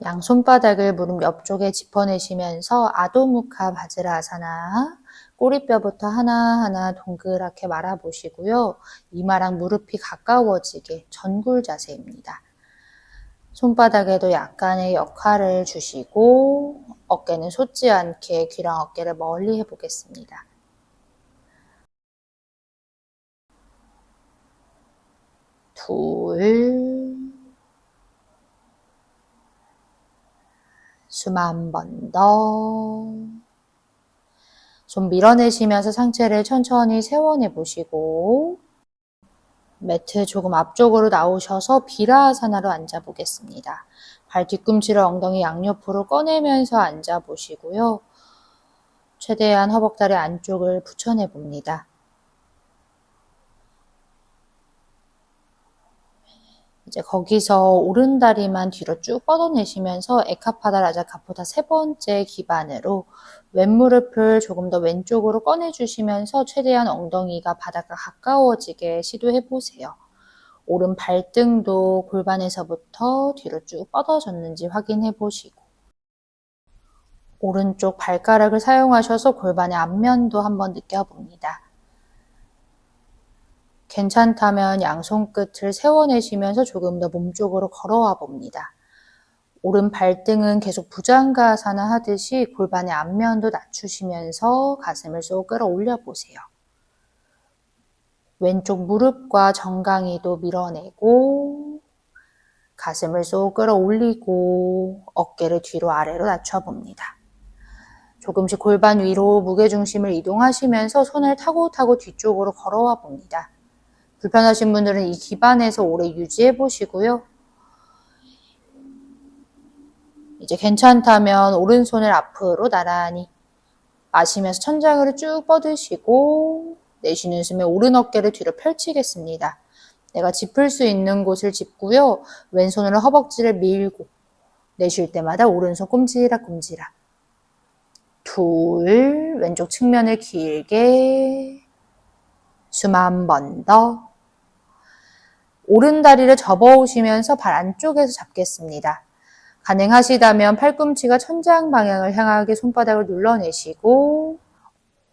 양손바닥을 무릎 옆쪽에 짚어내시면서 아도무카 바즈라아사나 꼬리뼈부터 하나하나 동그랗게 말아보시고요. 이마랑 무릎이 가까워지게 전굴 자세입니다. 손바닥에도 약간의 역할을 주시고 어깨는 솟지 않게 귀랑 어깨를 멀리 해보겠습니다. 둘, 숨 한 번 더. 손 밀어내시면서 상체를 천천히 세워내 보시고 매트 조금 앞쪽으로 나오셔서 비라아사나로 앉아보겠습니다. 발 뒤꿈치를 엉덩이 양옆으로 꺼내면서 앉아보시고요. 최대한 허벅다리 안쪽을 붙여내봅니다. 이제 거기서 오른다리만 뒤로 쭉 뻗어내시면서 에카파다 라자카포다 세 번째 기반으로 왼무릎을 조금 더 왼쪽으로 꺼내주시면서 최대한 엉덩이가 바닥과 가까워지게 시도해보세요. 오른 발등도 골반에서부터 뒤로 쭉 뻗어졌는지 확인해보시고 오른쪽 발가락을 사용하셔서 골반의 앞면도 한번 느껴봅니다. 괜찮다면 양손끝을 세워내시면서 조금 더 몸쪽으로 걸어와 봅니다. 오른 발등은 계속 부장가사나 하듯이 골반의 앞면도 낮추시면서 가슴을 쏙 끌어올려 보세요. 왼쪽 무릎과 정강이도 밀어내고 가슴을 쏙 끌어올리고 어깨를 뒤로 아래로 낮춰봅니다. 조금씩 골반 위로 무게중심을 이동하시면서 손을 타고 뒤쪽으로 걸어와 봅니다. 불편하신 분들은 이 기반에서 오래 유지해 보시고요. 이제 괜찮다면 오른손을 앞으로 나란히 마시면서 천장으로 쭉 뻗으시고 내쉬는 숨에 오른 어깨를 뒤로 펼치겠습니다. 내가 짚을 수 있는 곳을 짚고요. 왼손으로 허벅지를 밀고 내쉴 때마다 오른손 꼼지락꼼지락. 둘, 왼쪽 측면을 길게 숨 한 번 더. 오른 다리를 접어오시면서 발 안쪽에서 잡겠습니다. 가능하시다면 팔꿈치가 천장 방향을 향하게 손바닥을 눌러내시고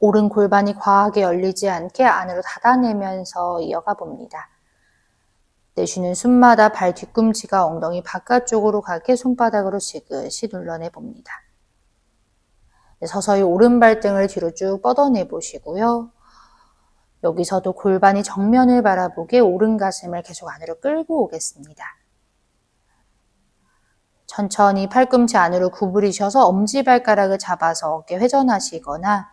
오른 골반이 과하게 열리지 않게 안으로 닫아내면서 이어가 봅니다. 내쉬는 숨마다 발 뒤꿈치가 엉덩이 바깥쪽으로 가게 손바닥으로 지그시 눌러내 봅니다. 서서히 오른발등을 뒤로 쭉 뻗어내 보시고요. 여기서도 골반이 정면을 바라보게 오른 가슴을 계속 안으로 끌고 오겠습니다. 천천히 팔꿈치 안으로 구부리셔서 엄지발가락을 잡아서 어깨 회전하시거나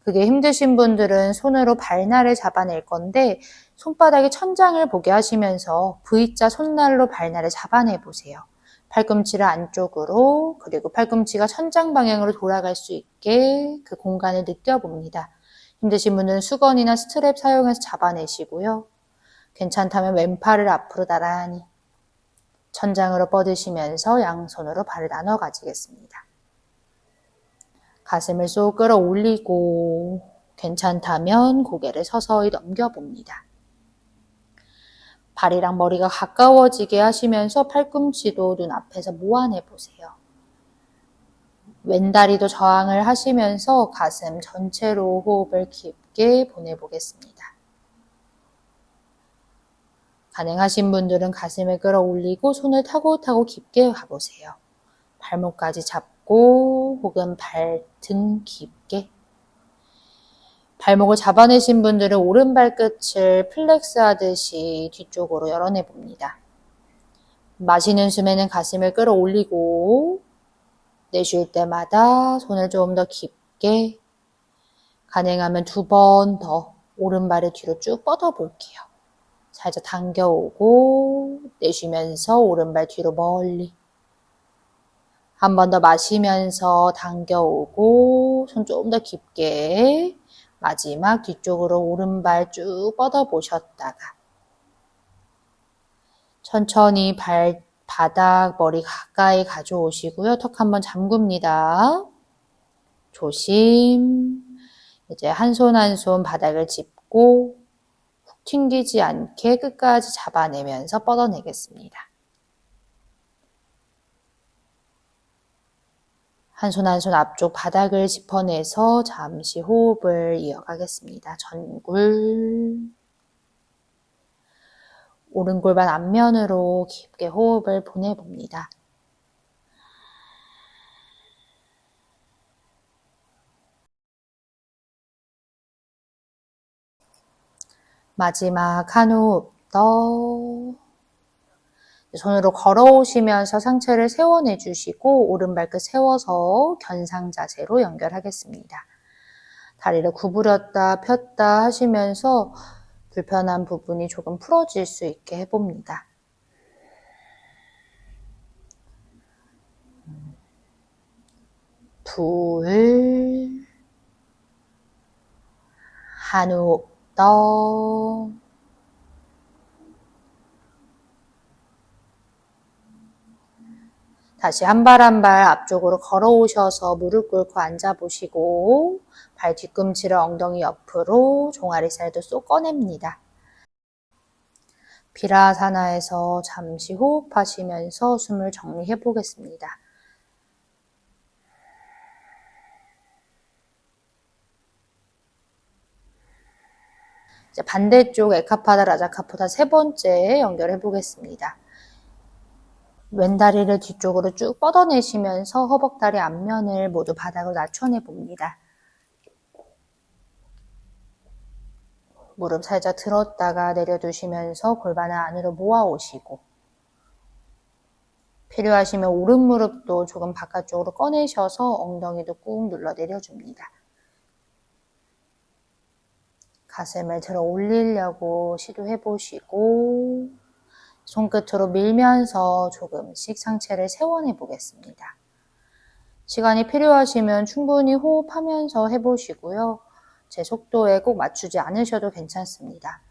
그게 힘드신 분들은 손으로 발날을 잡아낼 건데 손바닥에 천장을 보게 하시면서 V자 손날로 발날을 잡아내 보세요. 팔꿈치를 안쪽으로 그리고 팔꿈치가 천장 방향으로 돌아갈 수 있게 그 공간을 느껴봅니다. 힘드신 분들은 수건이나 스트랩 사용해서 잡아내시고요. 괜찮다면 왼팔을 앞으로 나란히 천장으로 뻗으시면서 양손으로 발을 나눠 가지겠습니다. 가슴을 쏙 끌어올리고 괜찮다면 고개를 서서히 넘겨봅니다. 발이랑 머리가 가까워지게 하시면서 팔꿈치도 눈앞에서 모아내보세요. 왼다리도 저항을 하시면서 가슴 전체로 호흡을 깊게 보내보겠습니다. 가능하신 분들은 가슴을 끌어올리고 손을 타고타고 깊게 가보세요. 발목까지 잡고 혹은 발등 깊게. 발목을 잡아내신 분들은 오른발끝을 플렉스 하듯이 뒤쪽으로 열어내봅니다. 마시는 숨에는 가슴을 끌어올리고 내쉴 때마다 손을 좀 더 깊게 가능하면 2번 더 오른발을 뒤로 쭉 뻗어볼게요. 살짝 당겨오고 내쉬면서 오른발 뒤로 멀리 한 번 더 마시면서 당겨오고 손 좀 더 깊게 마지막 뒤쪽으로 오른발 쭉 뻗어보셨다가 천천히 발바닥 머리 가까이 가져오시고요. 턱 한번 잠굽니다. 조심. 이제 한 손 한 손 바닥을 짚고 훅 튕기지 않게 끝까지 잡아내면서 뻗어내겠습니다. 한 손 한 손 앞쪽 바닥을 짚어내서 잠시 호흡을 이어가겠습니다. 전굴. 오른 골반 앞면으로 깊게 호흡을 보내봅니다. 마지막 한 호흡 더. 손으로 걸어오시면서 상체를 세워내주시고 오른발끝 세워서 견상 자세로 연결하겠습니다. 다리를 구부렸다 폈다 하시면서 불편한 부분이 조금 풀어질 수 있게 해봅니다. 둘, 한 호흡 더. 다시 한 발 한 발 앞쪽으로 걸어오셔서 무릎 꿇고 앉아보시고 발 뒤꿈치를 엉덩이 옆으로 종아리살도 쏙 꺼냅니다. 비라사나에서 잠시 호흡하시면서 숨을 정리해 보겠습니다. 이제 반대쪽 에카파다 라자카포다 세 번째 연결해 보겠습니다. 왼다리를 뒤쪽으로 쭉 뻗어내시면서 허벅다리 앞면을 모두 바닥으로 낮춰내 봅니다. 무릎 살짝 들었다가 내려두시면서 골반을 안으로 모아오시고 필요하시면 오른 무릎도 조금 바깥쪽으로 꺼내셔서 엉덩이도 꾹 눌러 내려줍니다. 가슴을 들어 올리려고 시도해 보시고 손끝으로 밀면서 조금씩 상체를 세워내 보겠습니다. 시간이 필요하시면 충분히 호흡하면서 해보시고요. 제 속도에 꼭 맞추지 않으셔도 괜찮습니다.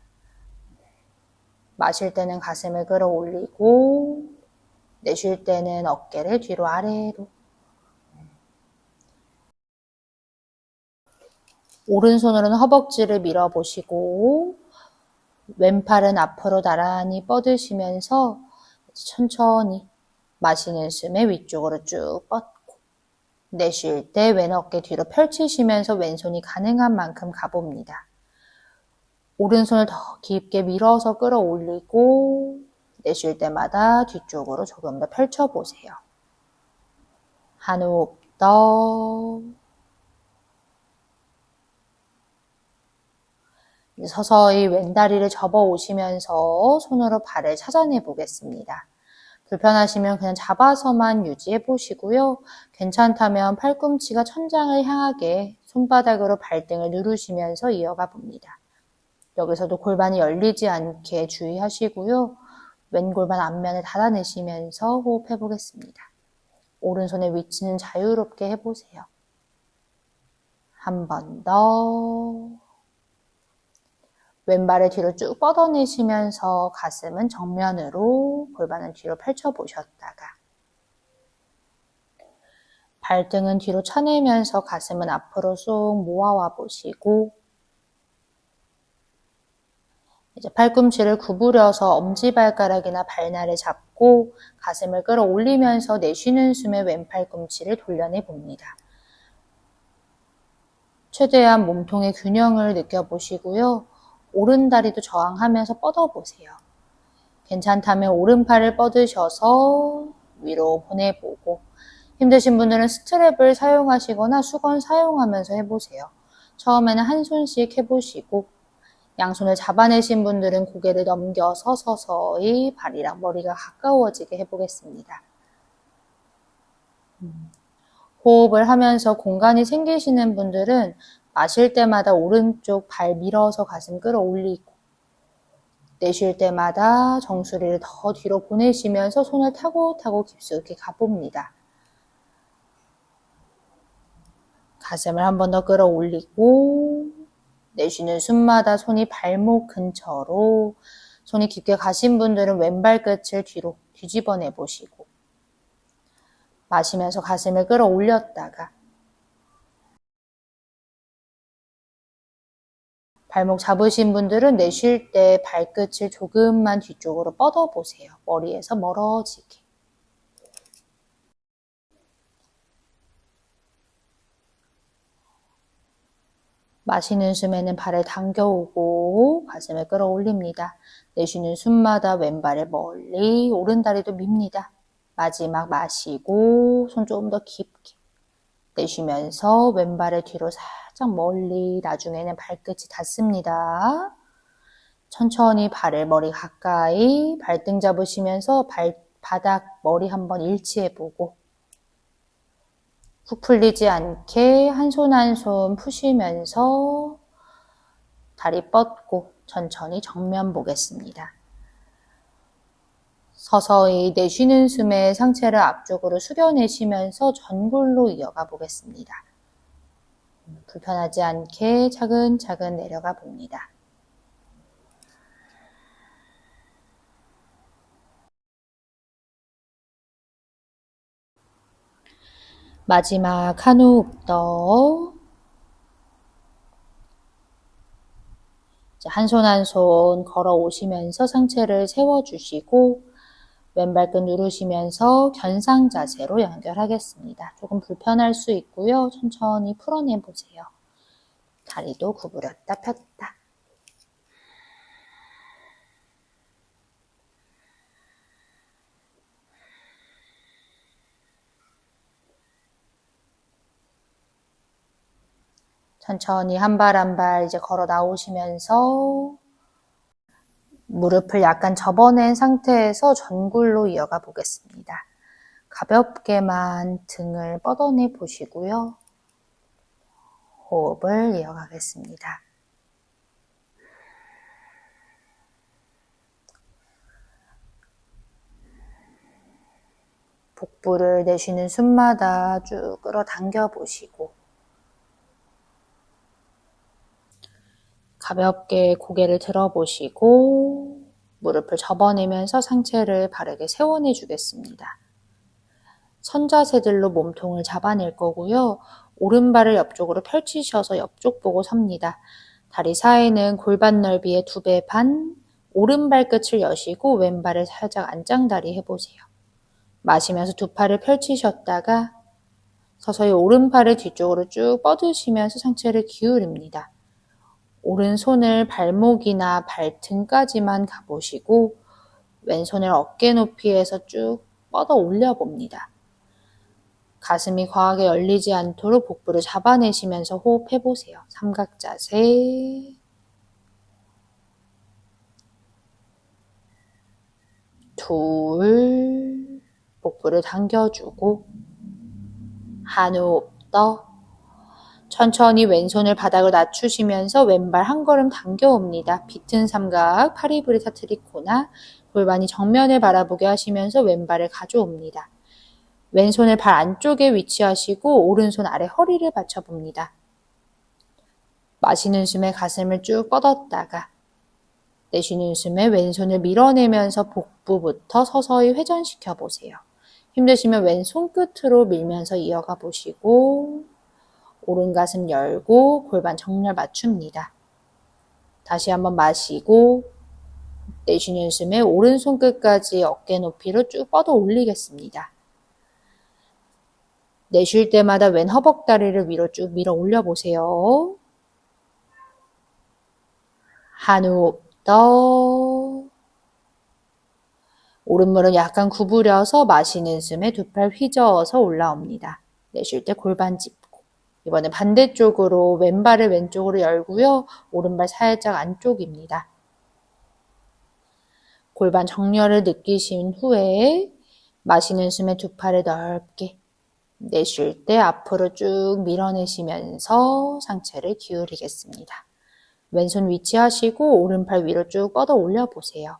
마실 때는 가슴을 끌어올리고 내쉴 때는 어깨를 뒤로 아래로. 오른손으로는 허벅지를 밀어보시고 왼팔은 앞으로 나란히 뻗으시면서 천천히 마시는 숨에 위쪽으로 쭉 뻗고 내쉴 때 왼 어깨 뒤로 펼치시면서 왼손이 가능한 만큼 가봅니다. 오른손을 더 깊게 밀어서 끌어올리고 내쉴 때마다 뒤쪽으로 조금 더 펼쳐보세요. 한 호흡 더. 서서히 왼다리를 접어 오시면서 손으로 발을 찾아내 보겠습니다. 불편하시면 그냥 잡아서만 유지해 보시고요. 괜찮다면 팔꿈치가 천장을 향하게 손바닥으로 발등을 누르시면서 이어가 봅니다. 여기서도 골반이 열리지 않게 주의하시고요. 왼 골반 앞면을 닫아내시면서 호흡해 보겠습니다. 오른손의 위치는 자유롭게 해보세요. 한 번 더. 왼발을 뒤로 쭉 뻗어내시면서 가슴은 정면으로, 골반은 뒤로 펼쳐보셨다가 발등은 뒤로 쳐내면서 가슴은 앞으로 쏙 모아와 보시고 이제 팔꿈치를 구부려서 엄지발가락이나 발날을 잡고 가슴을 끌어올리면서 내쉬는 숨에 왼팔꿈치를 돌려내 봅니다. 최대한 몸통의 균형을 느껴보시고요. 오른다리도 저항하면서 뻗어보세요. 괜찮다면 오른팔을 뻗으셔서 위로 보내보고 힘드신 분들은 스트랩을 사용하시거나 수건 사용하면서 해보세요. 처음에는 한 손씩 해보시고 양손을 잡아내신 분들은 고개를 넘겨서 서서히 발이랑 머리가 가까워지게 해보겠습니다. 호흡을 하면서 공간이 생기시는 분들은 마실 때마다 오른쪽 발 밀어서 가슴 끌어올리고 내쉴 때마다 정수리를 더 뒤로 보내시면서 손을 타고 깊숙이 가봅니다. 가슴을 한 번 더 끌어올리고 내쉬는 숨마다 손이 발목 근처로, 손이 깊게 가신 분들은 왼발 끝을 뒤로 뒤집어 내보시고 마시면서 가슴을 끌어올렸다가 발목 잡으신 분들은 내쉴 때 발끝을 조금만 뒤쪽으로 뻗어보세요. 머리에서 멀어지게. 마시는 숨에는 발을 당겨오고 가슴을 끌어올립니다. 내쉬는 숨마다 왼발을 멀리, 오른다리도 밉니다. 마지막 마시고 손 조금 더 깊게 내쉬면서 왼발을 뒤로 살짝 멀리, 나중에는 발끝이 닿습니다. 천천히 발을 머리 가까이, 발등 잡으시면서 발바닥 머리 한번 일치해보고 훅 풀리지 않게 한 손 한 손 푸시면서 다리 뻗고 천천히 정면 보겠습니다. 서서히 내쉬는 숨에 상체를 앞쪽으로 숙여내시면서 전굴로 이어가 보겠습니다. 불편하지 않게 차근차근 내려가 봅니다. 마지막 한 호흡 더. 한 손 한 손 걸어 오시면서 상체를 세워주시고 왼발끝 누르시면서 견상 자세로 연결하겠습니다. 조금 불편할 수 있고요. 천천히 풀어내 보세요. 다리도 구부렸다 폈다. 천천히 한 발 한 발 이제 걸어 나오시면서 무릎을 약간 접어낸 상태에서 전굴로 이어가 보겠습니다. 가볍게만 등을 뻗어내 보시고요. 호흡을 이어가겠습니다. 복부를 내쉬는 숨마다 쭉 끌어당겨 보시고 가볍게 고개를 들어보시고 무릎을 접어내면서 상체를 바르게 세워내 주겠습니다. 선자세들로 몸통을 잡아낼 거고요. 오른발을 옆쪽으로 펼치셔서 옆쪽 보고 섭니다. 다리 사이는 골반 넓이의 2배 반, 오른발 끝을 여시고 왼발을 살짝 안짱다리 해보세요. 마시면서 두 팔을 펼치셨다가 서서히 오른팔을 뒤쪽으로 쭉 뻗으시면서 상체를 기울입니다. 오른손을 발목이나 발등까지만 가보시고 왼손을 어깨 높이에서 쭉 뻗어 올려봅니다. 가슴이 과하게 열리지 않도록 복부를 잡아내시면서 호흡해보세요. 삼각자세. 둘, 복부를 당겨주고 한 호흡 더. 천천히 왼손을 바닥을 낮추시면서 왼발 한 걸음 당겨옵니다. 비튼 삼각, 파리브리타 트리코나, 골반이 정면을 바라보게 하시면서 왼발을 가져옵니다. 왼손을 발 안쪽에 위치하시고 오른손 아래 허리를 받쳐봅니다. 마시는 숨에 가슴을 쭉 뻗었다가 내쉬는 숨에 왼손을 밀어내면서 복부부터 서서히 회전시켜 보세요. 힘드시면 왼손 끝으로 밀면서 이어가 보시고 오른 가슴 열고 골반 정렬 맞춥니다. 다시 한번 마시고 내쉬는 숨에 오른손 끝까지 어깨 높이로 쭉 뻗어 올리겠습니다. 내쉴 때마다 왼 허벅다리를 위로 쭉 밀어 올려보세요. 한 호흡 더. 오른무릎 약간 구부려서 마시는 숨에 두 팔 휘저어서 올라옵니다. 내쉴 때 골반 짚고. 이번엔 반대쪽으로 왼발을 왼쪽으로 열고요. 오른발 살짝 안쪽입니다. 골반 정렬을 느끼신 후에 마시는 숨에 두 팔을 넓게 내쉴 때 앞으로 쭉 밀어내시면서 상체를 기울이겠습니다. 왼손 위치하시고 오른팔 위로 쭉 뻗어 올려보세요.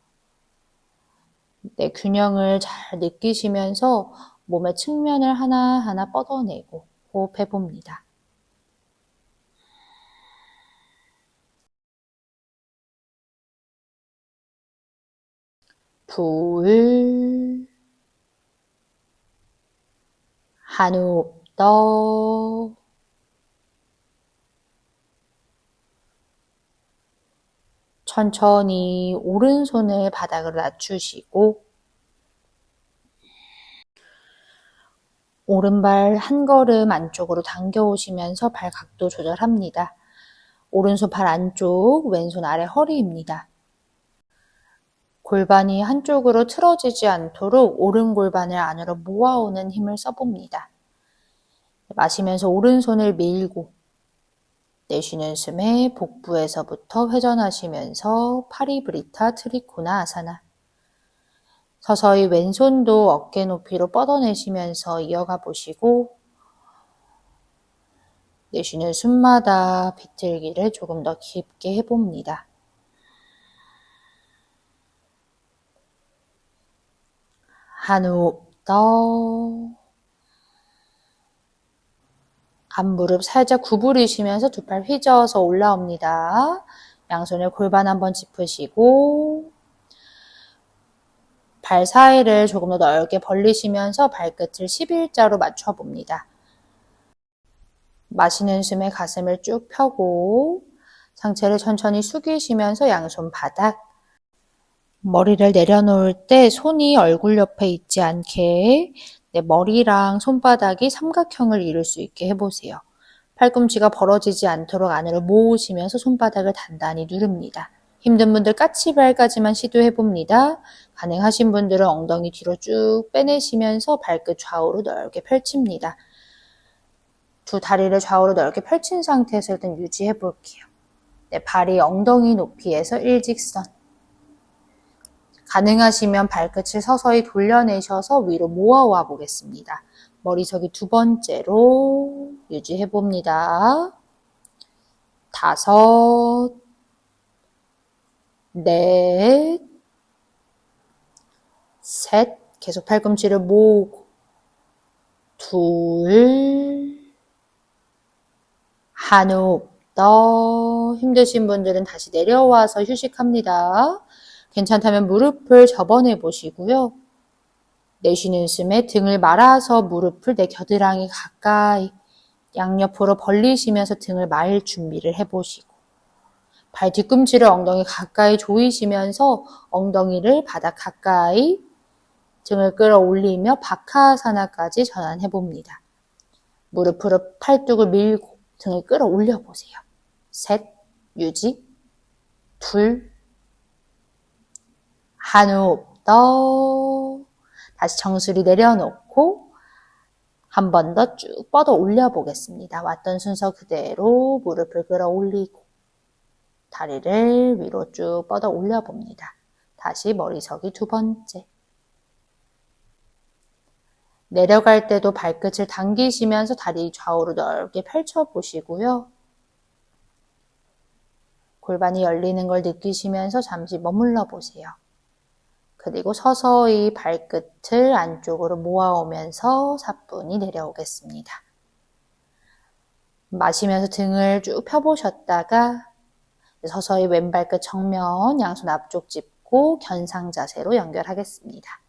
네, 균형을 잘 느끼시면서 몸의 측면을 하나하나 뻗어내고 호흡해봅니다. 둘, 한 호흡 더. 천천히 오른손을 바닥으로 낮추시고 오른발 한 걸음 안쪽으로 당겨오시면서 발 각도 조절합니다. 오른손 발 안쪽, 왼손 아래 허리입니다. 골반이 한쪽으로 틀어지지 않도록 오른 골반을 안으로 모아오는 힘을 써봅니다. 마시면서 오른손을 밀고 내쉬는 숨에 복부에서부터 회전하시면서 파리브리타 트리코나 아사나. 서서히 왼손도 어깨 높이로 뻗어내시면서 이어가 보시고 내쉬는 숨마다 비틀기를 조금 더 깊게 해봅니다. 한 호흡 더. 앞무릎 살짝 구부리시면서 두 팔 휘저어서 올라옵니다. 양손을 골반 한번 짚으시고 발 사이를 조금 더 넓게 벌리시면서 발끝을 11자로 맞춰봅니다. 마시는 숨에 가슴을 쭉 펴고 상체를 천천히 숙이시면서 양손 바닥, 머리를 내려놓을 때 손이 얼굴 옆에 있지 않게 머리랑 손바닥이 삼각형을 이룰 수 있게 해보세요. 팔꿈치가 벌어지지 않도록 안으로 모으시면서 손바닥을 단단히 누릅니다. 힘든 분들 까치발까지만 시도해봅니다. 가능하신 분들은 엉덩이 뒤로 쭉 빼내시면서 발끝 좌우로 넓게 펼칩니다. 두 다리를 좌우로 넓게 펼친 상태에서 일단 유지해볼게요. 발이 엉덩이 높이에서 일직선. 가능하시면 발끝을 서서히 돌려내셔서 위로 모아와 보겠습니다. 머리석이 두 번째로 유지해봅니다. 5, 4, 셋. 계속 팔꿈치를 모으고 둘, 한 호흡 더. 힘드신 분들은 다시 내려와서 휴식합니다. 괜찮다면 무릎을 접어내 보시고요. 내쉬는 숨에 등을 말아서 무릎을 내 겨드랑이 가까이 양옆으로 벌리시면서 등을 말 준비를 해보시고, 발 뒤꿈치를 엉덩이 가까이 조이시면서 엉덩이를 바닥 가까이 등을 끌어올리며 바카사나까지 전환해봅니다. 무릎으로 팔뚝을 밀고 등을 끌어올려 보세요. 셋, 유지, 둘, 한 호흡 더. 다시 정수리 내려놓고 한 번 더 쭉 뻗어 올려 보겠습니다. 왔던 순서 그대로 무릎을 끌어올리고 다리를 위로 쭉 뻗어 올려 봅니다. 다시 머리서기 두 번째. 내려갈 때도 발끝을 당기시면서 다리 좌우로 넓게 펼쳐 보시고요. 골반이 열리는 걸 느끼시면서 잠시 머물러 보세요. 그리고 서서히 발끝을 안쪽으로 모아오면서 사뿐히 내려오겠습니다. 마시면서 등을 쭉 펴보셨다가 서서히 왼발끝 정면, 양손 앞쪽 짚고 견상 자세로 연결하겠습니다.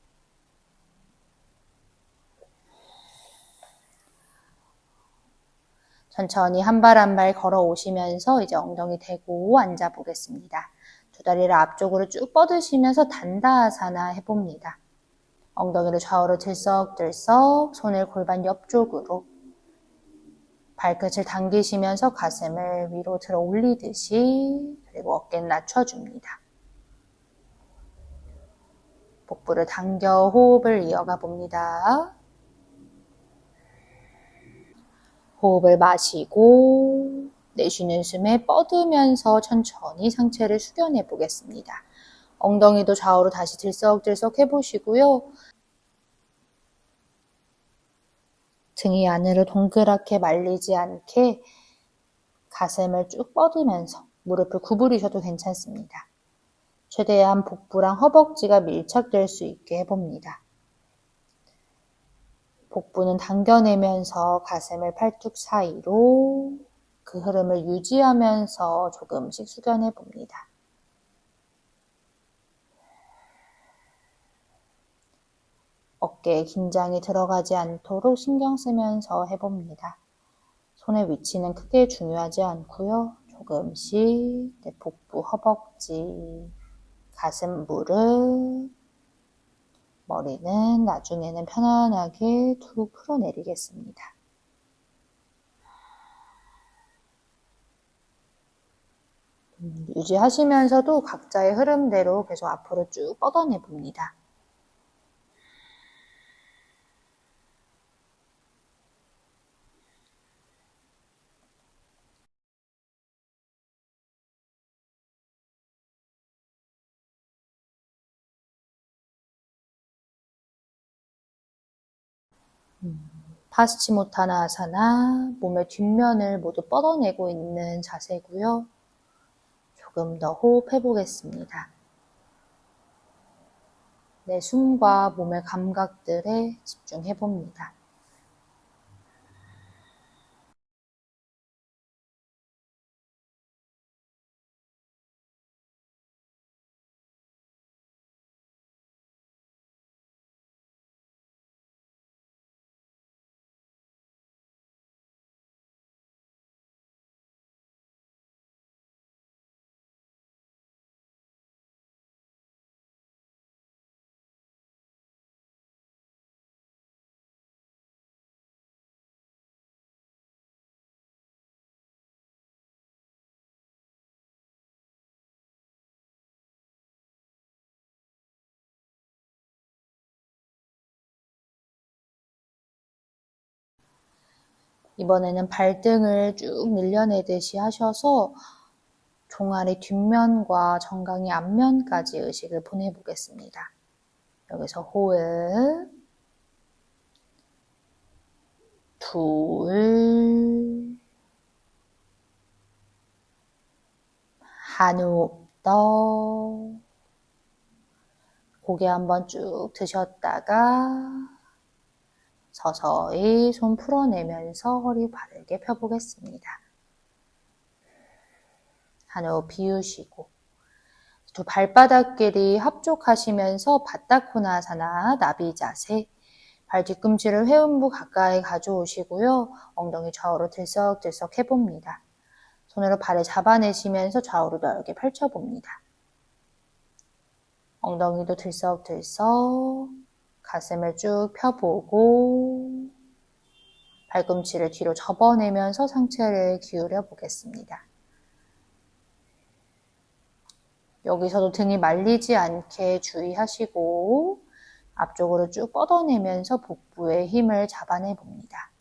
천천히 한 발 한 발 걸어 오시면서 이제 엉덩이 대고 앉아 보겠습니다. 두 다리를 앞쪽으로 쭉 뻗으시면서 단다아사나 해봅니다. 엉덩이를 좌우로 들썩들썩, 손을 골반 옆쪽으로, 발끝을 당기시면서 가슴을 위로 들어 올리듯이, 그리고 어깨는 낮춰줍니다. 복부를 당겨 호흡을 이어가 봅니다. 호흡을 마시고 내쉬는 숨에 뻗으면서 천천히 상체를 숙여내 보겠습니다. 엉덩이도 좌우로 다시 들썩들썩 해보시고요. 등이 안으로 동그랗게 말리지 않게 가슴을 쭉 뻗으면서 무릎을 구부리셔도 괜찮습니다. 최대한 복부랑 허벅지가 밀착될 수 있게 해봅니다. 복부는 당겨내면서 가슴을 팔뚝 사이로 그 흐름을 유지하면서 조금씩 숙여내 봅니다. 어깨에 긴장이 들어가지 않도록 신경 쓰면서 해봅니다. 손의 위치는 크게 중요하지 않고요. 조금씩 내 복부, 허벅지, 가슴, 무릎, 머리는 나중에는 편안하게 툭 풀어내리겠습니다. 유지하시면서도 각자의 흐름대로 계속 앞으로 쭉 뻗어내 봅니다. 파스치모타나아사나, 몸의 뒷면을 모두 뻗어내고 있는 자세고요. 조금 더 호흡해 보겠습니다. 내 숨과 몸의 감각들에 집중해 봅니다. 이번에는 발등을 쭉 늘려내듯이 하셔서 종아리 뒷면과 정강이 앞면까지 의식을 보내보겠습니다. 여기서 호흡, 둘, 한 호흡 더. 고개 한번 쭉 드셨다가 서서히 손 풀어내면서 허리 바르게 펴보겠습니다. 한 호흡 비우시고 두 발바닥끼리 합족하시면서 바타코나사나 나비 자세, 발 뒤꿈치를 회음부 가까이 가져오시고요. 엉덩이 좌우로 들썩들썩 해봅니다. 손으로 발을 잡아내시면서 좌우로 넓게 펼쳐봅니다. 엉덩이도 들썩들썩, 가슴을 쭉 펴보고 발꿈치를 뒤로 접어내면서 상체를 기울여 보겠습니다. 여기서도 등이 말리지 않게 주의하시고 앞쪽으로 쭉 뻗어내면서 복부에 힘을 잡아내 봅니다.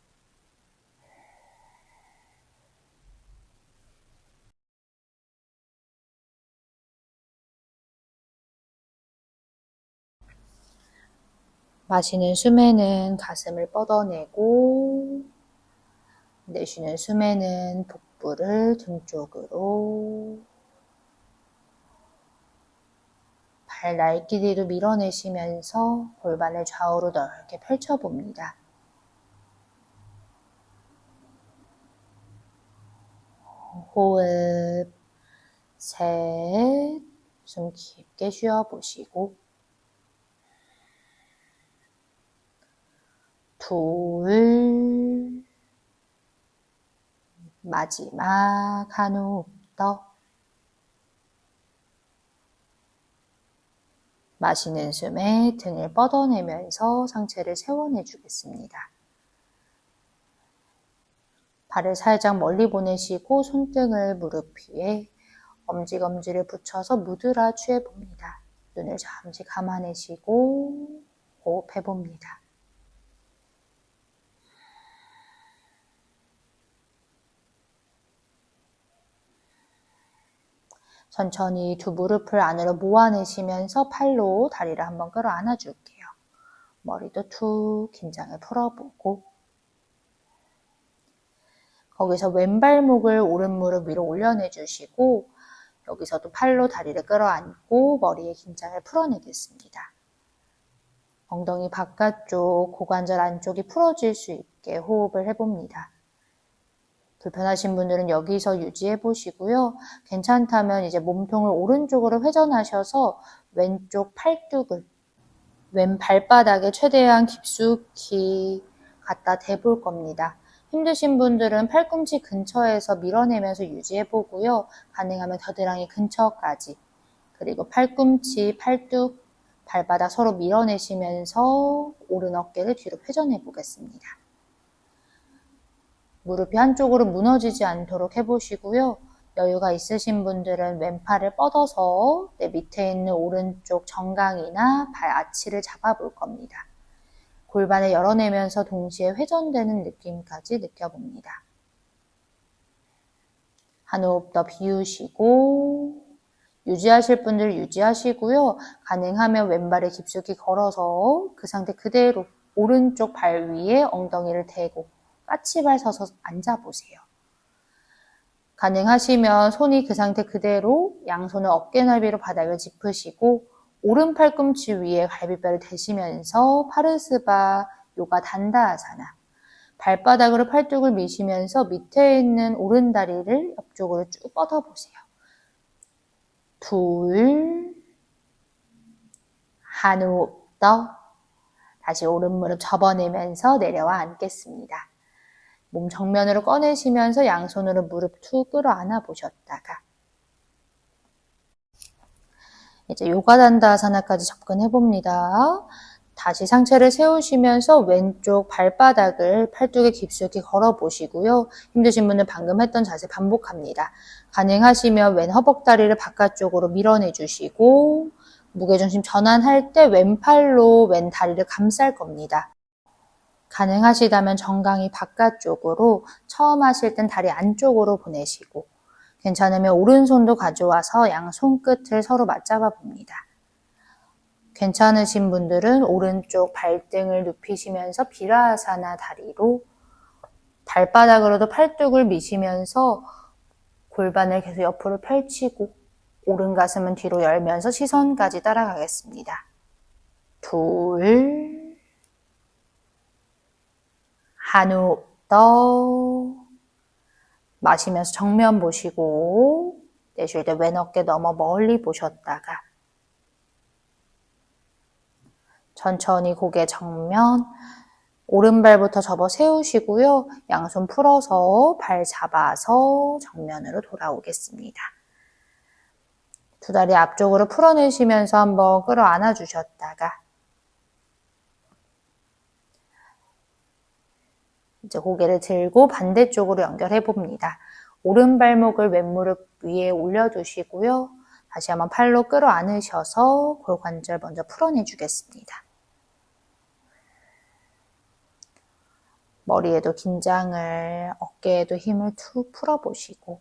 마시는 숨에는 가슴을 뻗어내고 내쉬는 숨에는 복부를 등 쪽으로 발 날개뒤로 밀어내시면서 골반을 좌우로 넓게 펼쳐봅니다. 호흡, 셋, 숨 깊게 쉬어보시고 둘, 마지막 한 호흡 더. 마시는 숨에 등을 뻗어내면서 상체를 세워내 주겠습니다. 발을 살짝 멀리 보내시고 손등을 무릎 위에 엄지검지를 붙여서 무드라 취해봅니다. 눈을 잠시 감아내시고 호흡해봅니다. 천천히 두 무릎을 안으로 모아내시면서 팔로 다리를 한번 끌어안아 줄게요. 머리도 툭 긴장을 풀어보고 거기서 왼발목을 오른 무릎 위로 올려내주시고 여기서도 팔로 다리를 끌어안고 머리의 긴장을 풀어내겠습니다. 엉덩이 바깥쪽, 고관절 안쪽이 풀어질 수 있게 호흡을 해봅니다. 불편하신 분들은 여기서 유지해 보시고요. 괜찮다면 이제 몸통을 오른쪽으로 회전하셔서 왼쪽 팔뚝을 왼 발바닥에 최대한 깊숙이 갖다 대볼 겁니다. 힘드신 분들은 팔꿈치 근처에서 밀어내면서 유지해 보고요. 가능하면 겨드랑이 근처까지 그리고 팔꿈치, 팔뚝, 발바닥 서로 밀어내시면서 오른 어깨를 뒤로 회전해 보겠습니다. 무릎이 한쪽으로 무너지지 않도록 해보시고요. 여유가 있으신 분들은 왼팔을 뻗어서 내 밑에 있는 오른쪽 정강이나 발 아치를 잡아볼 겁니다. 골반을 열어내면서 동시에 회전되는 느낌까지 느껴봅니다. 한 호흡 더 비우시고 유지하실 분들 유지하시고요. 가능하면 왼발을 깊숙이 걸어서 그 상태 그대로 오른쪽 발 위에 엉덩이를 대고 까치발 서서 앉아보세요. 가능하시면 손이 그 상태 그대로 양손을 어깨 넓이로 바닥을 짚으시고 오른 팔꿈치 위에 갈비뼈를 대시면서 파르스바 요가 단다아사나 발바닥으로 팔뚝을 미시면서 밑에 있는 오른 다리를 옆쪽으로 쭉 뻗어보세요. 둘, 한 호흡 더. 다시 오른 무릎 접어내면서 내려와 앉겠습니다. 몸 정면으로 꺼내시면서 양손으로 무릎 툭 끌어안아 보셨다가 이제 요가 단다아사나까지 접근해 봅니다. 다시 상체를 세우시면서 왼쪽 발바닥을 팔뚝에 깊숙이 걸어 보시고요. 힘드신 분은 방금 했던 자세 반복합니다. 가능하시면 왼 허벅다리를 바깥쪽으로 밀어내 주시고 무게중심 전환할 때 왼팔로 왼 다리를 감쌀 겁니다. 가능하시다면 정강이 바깥쪽으로 처음 하실 땐 다리 안쪽으로 보내시고 괜찮으면 오른손도 가져와서 양 손끝을 서로 맞잡아 봅니다. 괜찮으신 분들은 오른쪽 발등을 눕히시면서 비라아사나 다리로 발바닥으로도 팔뚝을 미시면서 골반을 계속 옆으로 펼치고 오른 가슴은 뒤로 열면서 시선까지 따라가겠습니다. 둘, 한 호흡 더. 마시면서 정면 보시고 내쉴 때 왼 어깨 너머 멀리 보셨다가 천천히 고개 정면, 오른발부터 접어 세우시고요. 양손 풀어서 발 잡아서 정면으로 돌아오겠습니다. 두 다리 앞쪽으로 풀어내시면서 한번 끌어안아 주셨다가 이제 고개를 들고 반대쪽으로 연결해 봅니다. 오른발목을 왼무릎 위에 올려두시고요. 다시 한번 팔로 끌어안으셔서 골관절 먼저 풀어내 주겠습니다. 머리에도 긴장을, 어깨에도 힘을 툭 풀어보시고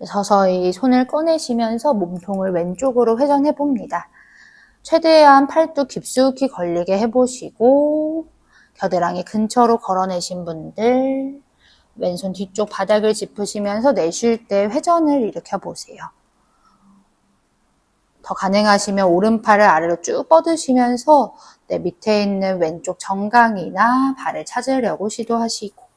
서서히 손을 꺼내시면서 몸통을 왼쪽으로 회전해 봅니다. 최대한 팔뚝 깊숙이 걸리게 해보시고 겨드랑이 근처로 걸어내신 분들 왼손 뒤쪽 바닥을 짚으시면서 내쉴 때 회전을 일으켜보세요. 더 가능하시면 오른팔을 아래로 쭉 뻗으시면서 내 밑에 있는 왼쪽 정강이나 발을 찾으려고 시도하시고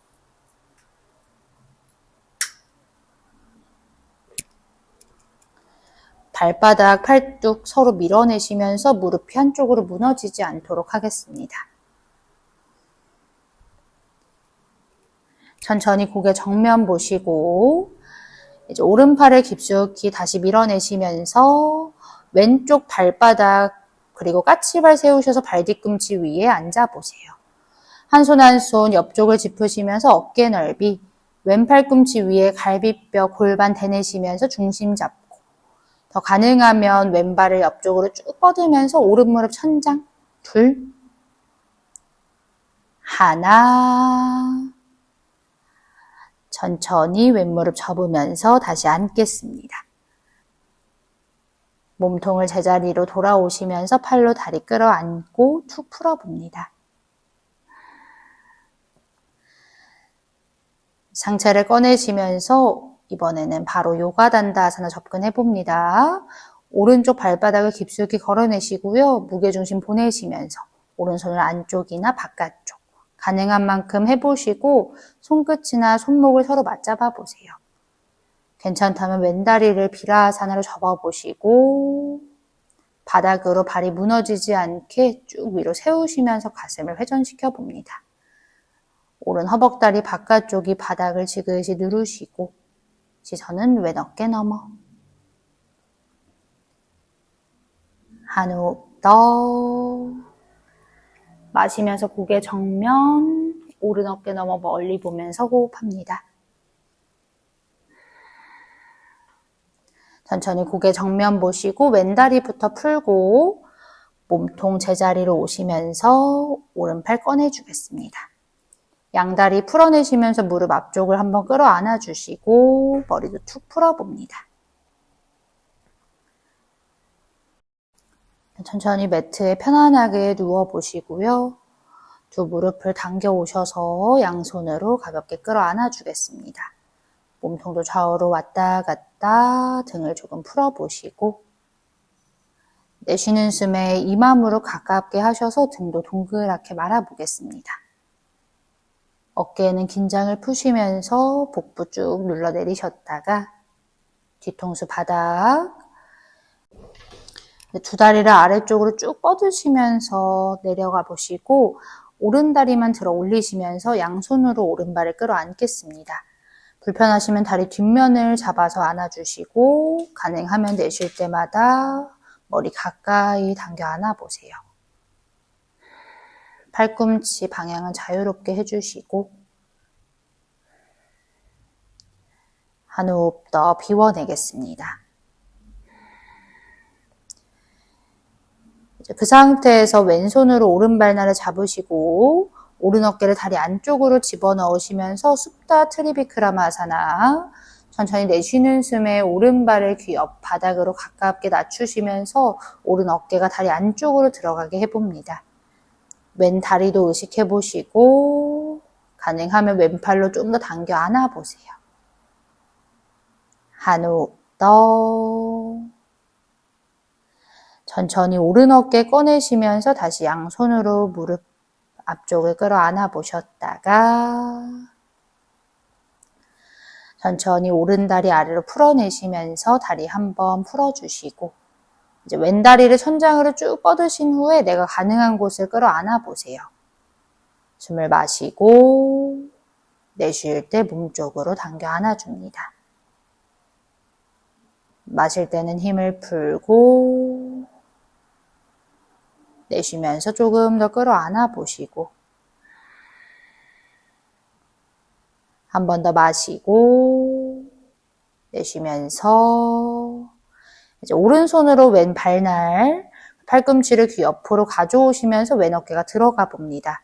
발바닥, 팔뚝 서로 밀어내시면서 무릎이 한쪽으로 무너지지 않도록 하겠습니다. 천천히 고개 정면 보시고 이제 오른팔을 깊숙이 다시 밀어내시면서 왼쪽 발바닥 그리고 까치발 세우셔서 발 뒤꿈치 위에 앉아보세요. 한 손 한 손 옆쪽을 짚으시면서 어깨 넓이, 왼 팔꿈치 위에 갈비뼈 골반 대내시면서 중심 잡고 더 가능하면 왼발을 옆쪽으로 쭉 뻗으면서 오른 무릎 천장, 둘, 하나, 천천히 왼무릎 접으면서 다시 앉겠습니다. 몸통을 제자리로 돌아오시면서 팔로 다리 끌어안고 툭 풀어봅니다. 상체를 꺼내시면서 이번에는 바로 요가 단다아사나 접근해봅니다. 오른쪽 발바닥을 깊숙이 걸어내시고요. 무게중심 보내시면서 오른손을 안쪽이나 바깥쪽 가능한 만큼 해보시고 손끝이나 손목을 서로 맞잡아 보세요. 괜찮다면 왼다리를 비라아사나로 접어보시고 바닥으로 발이 무너지지 않게 쭉 위로 세우시면서 가슴을 회전시켜 봅니다. 오른 허벅다리 바깥쪽이 바닥을 지그시 누르시고 시선은 왼 어깨 너머. 한 호흡 더. 마시면서 고개 정면, 오른 어깨 너머 멀리 보면서 호흡합니다. 천천히 고개 정면 보시고 왼다리부터 풀고 몸통 제자리로 오시면서 오른팔 꺼내주겠습니다. 양다리 풀어내시면서 무릎 앞쪽을 한번 끌어안아 주시고 머리도 툭 풀어봅니다. 천천히 매트에 편안하게 누워보시고요. 두 무릎을 당겨 오셔서 양손으로 가볍게 끌어안아 주겠습니다. 몸통도 좌우로 왔다 갔다 등을 조금 풀어보시고 내쉬는 숨에 이마 무릎 가깝게 하셔서 등도 동그랗게 말아보겠습니다. 어깨에는 긴장을 푸시면서 복부 쭉 눌러 내리셨다가 뒤통수 바닥, 두 다리를 아래쪽으로 쭉 뻗으시면서 내려가 보시고 오른 다리만 들어 올리시면서 양손으로 오른발을 끌어안겠습니다. 불편하시면 다리 뒷면을 잡아서 안아주시고 가능하면 내쉴 때마다 머리 가까이 당겨 안아보세요. 팔꿈치 방향은 자유롭게 해주시고 한 호흡 더 비워내겠습니다. 그 상태에서 왼손으로 오른발날을 잡으시고 오른 어깨를 다리 안쪽으로 집어넣으시면서 supta trivikramaasana 천천히 내쉬는 숨에 오른발을 귀 옆 바닥으로 가깝게 낮추시면서 오른 어깨가 다리 안쪽으로 들어가게 해봅니다. 왼 다리도 의식해보시고 가능하면 왼팔로 좀 더 당겨 안아보세요. 한 호흡 떠. 천천히 오른 어깨 꺼내시면서 다시 양손으로 무릎 앞쪽을 끌어안아 보셨다가 천천히 오른 다리 아래로 풀어내시면서 다리 한번 풀어주시고 이제 왼 다리를 천장으로 쭉 뻗으신 후에 내가 가능한 곳을 끌어안아 보세요. 숨을 마시고 내쉴 때 몸쪽으로 당겨 안아줍니다. 마실 때는 힘을 풀고 내쉬면서 조금 더 끌어안아 보시고 한 번 더 마시고 내쉬면서 이제 오른손으로 왼 발날 팔꿈치를 귀 옆으로 가져오시면서 왼 어깨가 들어가 봅니다.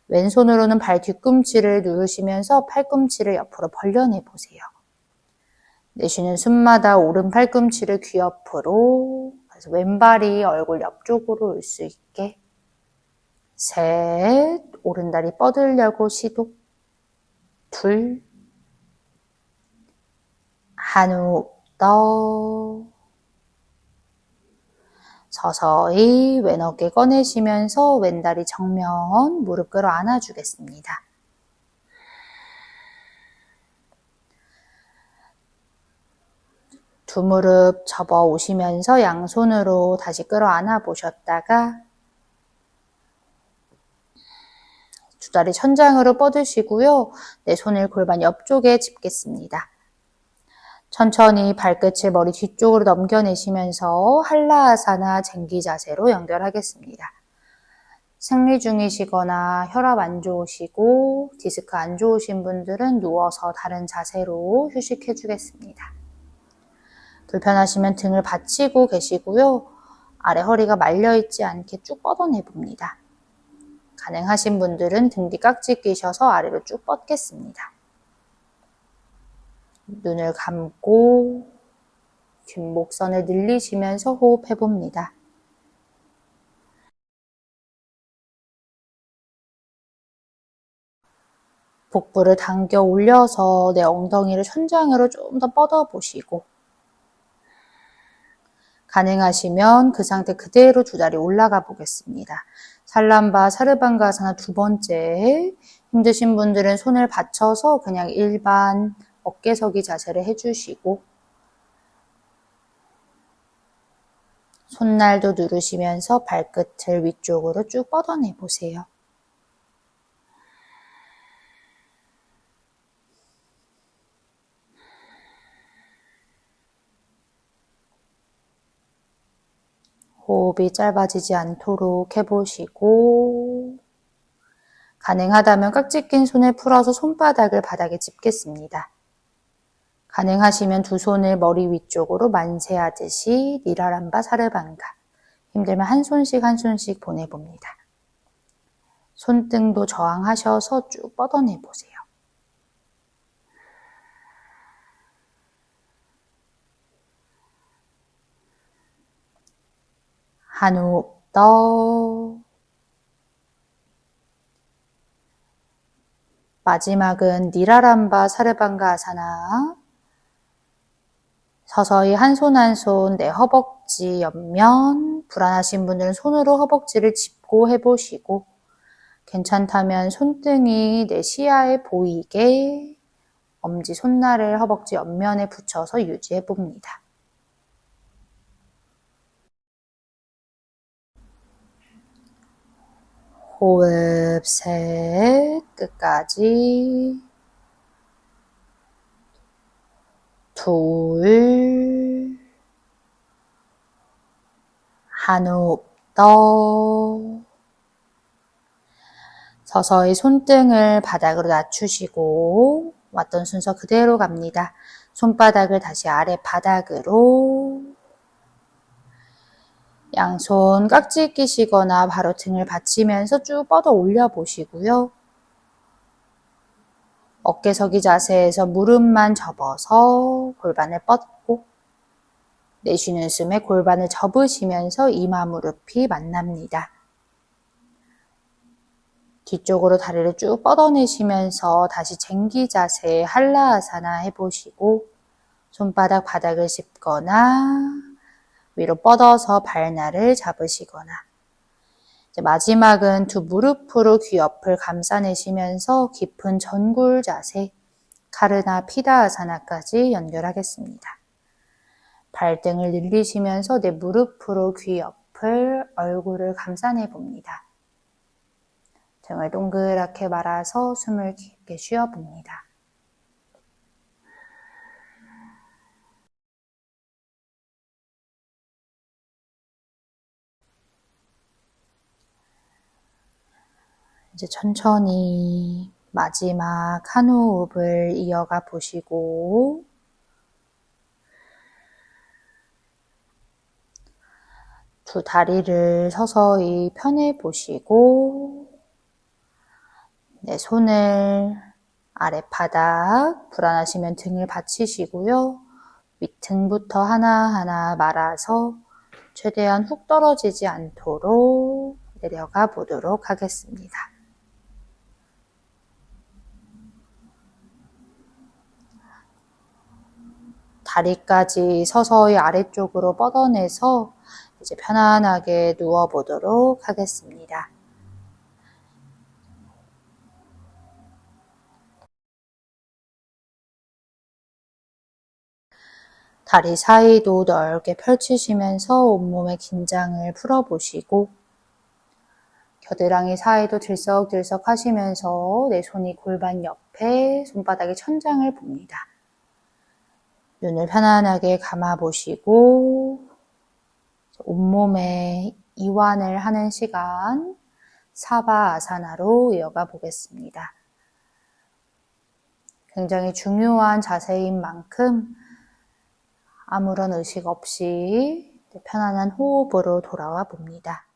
왼손으로는 발 뒤꿈치를 누르시면서 팔꿈치를 옆으로 벌려내 보세요. 내쉬는 숨마다 오른 팔꿈치를 귀 옆으로, 그래서 왼발이 얼굴 옆쪽으로 올 수 있게. 셋, 오른다리 뻗으려고 시도. 둘, 한 호흡 더. 서서히 왼 어깨 꺼내시면서 왼다리 정면 무릎 끌어 안아주겠습니다. 두 무릎 접어 오시면서 양손으로 다시 끌어 안아 보셨다가 두 다리 천장으로 뻗으시고요. 내 손을 골반 옆쪽에 짚겠습니다. 천천히 발끝을 머리 뒤쪽으로 넘겨내시면서 한라아사나 쟁기 자세로 연결하겠습니다. 생리 중이시거나 혈압 안 좋으시고 디스크 안 좋으신 분들은 누워서 다른 자세로 휴식해 주겠습니다. 불편하시면 등을 받치고 계시고요. 아래 허리가 말려있지 않게 쭉 뻗어내 봅니다. 가능하신 분들은 등 뒤 깍지 끼셔서 아래로 쭉 뻗겠습니다. 눈을 감고 뒷목선을 늘리시면서 호흡해 봅니다. 복부를 당겨 올려서 내 엉덩이를 천장으로 좀 더 뻗어 보시고 가능하시면 그 상태 그대로 두 다리 올라가 보겠습니다. 살람바 사르방가사나 두 번째, 힘드신 분들은 손을 받쳐서 그냥 일반 어깨서기 자세를 해주시고 손날도 누르시면서 발끝을 위쪽으로 쭉 뻗어내 보세요. 호흡이 짧아지지 않도록 해보시고 가능하다면 깍지 낀 손을 풀어서 손바닥을 바닥에 짚겠습니다. 가능하시면 두 손을 머리 위쪽으로 만세하듯이 니라람바 사르방가 힘들면 한 손씩 보내봅니다. 손등도 저항하셔서 쭉 뻗어내 보세요. 한 호흡 더. 마지막은 니라람바 사르방가 아사나. 서서히 한 손 한 손 내 허벅지 옆면, 불안하신 분들은 손으로 허벅지를 짚고 해보시고 괜찮다면 손등이 내 시야에 보이게 엄지 손날을 허벅지 옆면에 붙여서 유지해봅니다. 호흡 셋, 끝까지. 둘, 한 호흡 더. 서서히 손등을 바닥으로 낮추시고 왔던 순서 그대로 갑니다. 손바닥을 다시 아래 바닥으로, 양손 깍지 끼시거나 바로 등을 받치면서 쭉 뻗어 올려 보시고요. 어깨서기 자세에서 무릎만 접어서 골반을 뻗고 내쉬는 숨에 골반을 접으시면서 이마 무릎이 만납니다. 뒤쪽으로 다리를 쭉 뻗어내시면서 다시 쟁기 자세 한라아사나 해보시고 손바닥 바닥을 짚거나 위로 뻗어서 발날을 잡으시거나 이제 마지막은 두 무릎으로 귀 옆을 감싸내시면서 깊은 전굴 자세, 카르나 피다아사나까지 연결하겠습니다. 발등을 늘리시면서 내 무릎으로 귀 옆을 얼굴을 감싸내 봅니다. 등을 동그랗게 말아서 숨을 깊게 쉬어봅니다. 이제 천천히 마지막 한 호흡을 이어가 보시고 두 다리를 서서히 펴내 보시고 내 손을 아랫바닥, 불안하시면 등을 받치시고요. 윗등부터 하나하나 말아서 최대한 훅 떨어지지 않도록 내려가 보도록 하겠습니다. 다리까지 서서히 아래쪽으로 뻗어내서 이제 편안하게 누워보도록 하겠습니다. 다리 사이도 넓게 펼치시면서 온몸의 긴장을 풀어보시고 겨드랑이 사이도 들썩들썩 하시면서 내 손이 골반 옆에 손바닥의 천장을 봅니다. 눈을 편안하게 감아보시고 온몸에 이완을 하는 시간 사바아사나로 이어가 보겠습니다. 굉장히 중요한 자세인 만큼 아무런 의식 없이 편안한 호흡으로 돌아와 봅니다.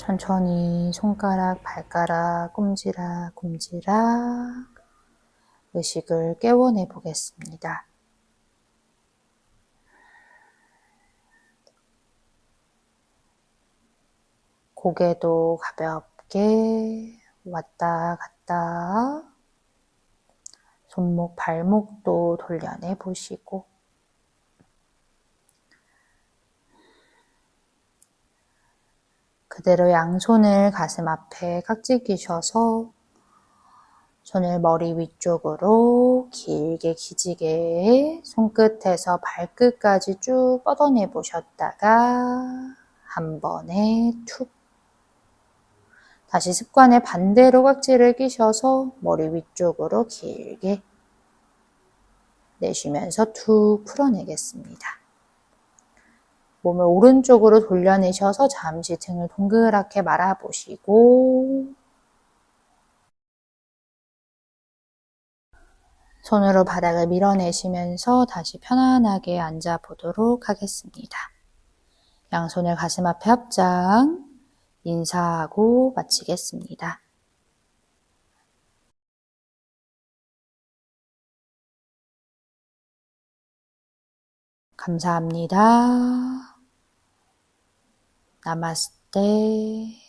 천천히 손가락, 발가락, 꼼지락, 꼼지락 의식을 깨워내 보겠습니다. 고개도 가볍게 왔다 갔다, 손목, 발목도 돌려내 보시고, 그대로 양손을 가슴 앞에 깍지 끼셔서 손을 머리 위쪽으로 길게 기지개 손끝에서 발끝까지 쭉 뻗어내 보셨다가 한 번에 툭, 다시 습관에 반대로 깍지를 끼셔서 머리 위쪽으로 길게 내쉬면서 툭 풀어내겠습니다. 몸을 오른쪽으로 돌려내셔서 잠시 등을 동그랗게 말아보시고, 손으로 바닥을 밀어내시면서 다시 편안하게 앉아보도록 하겠습니다. 양손을 가슴 앞에 합장, 인사하고 마치겠습니다. 감사합니다. 나마스테.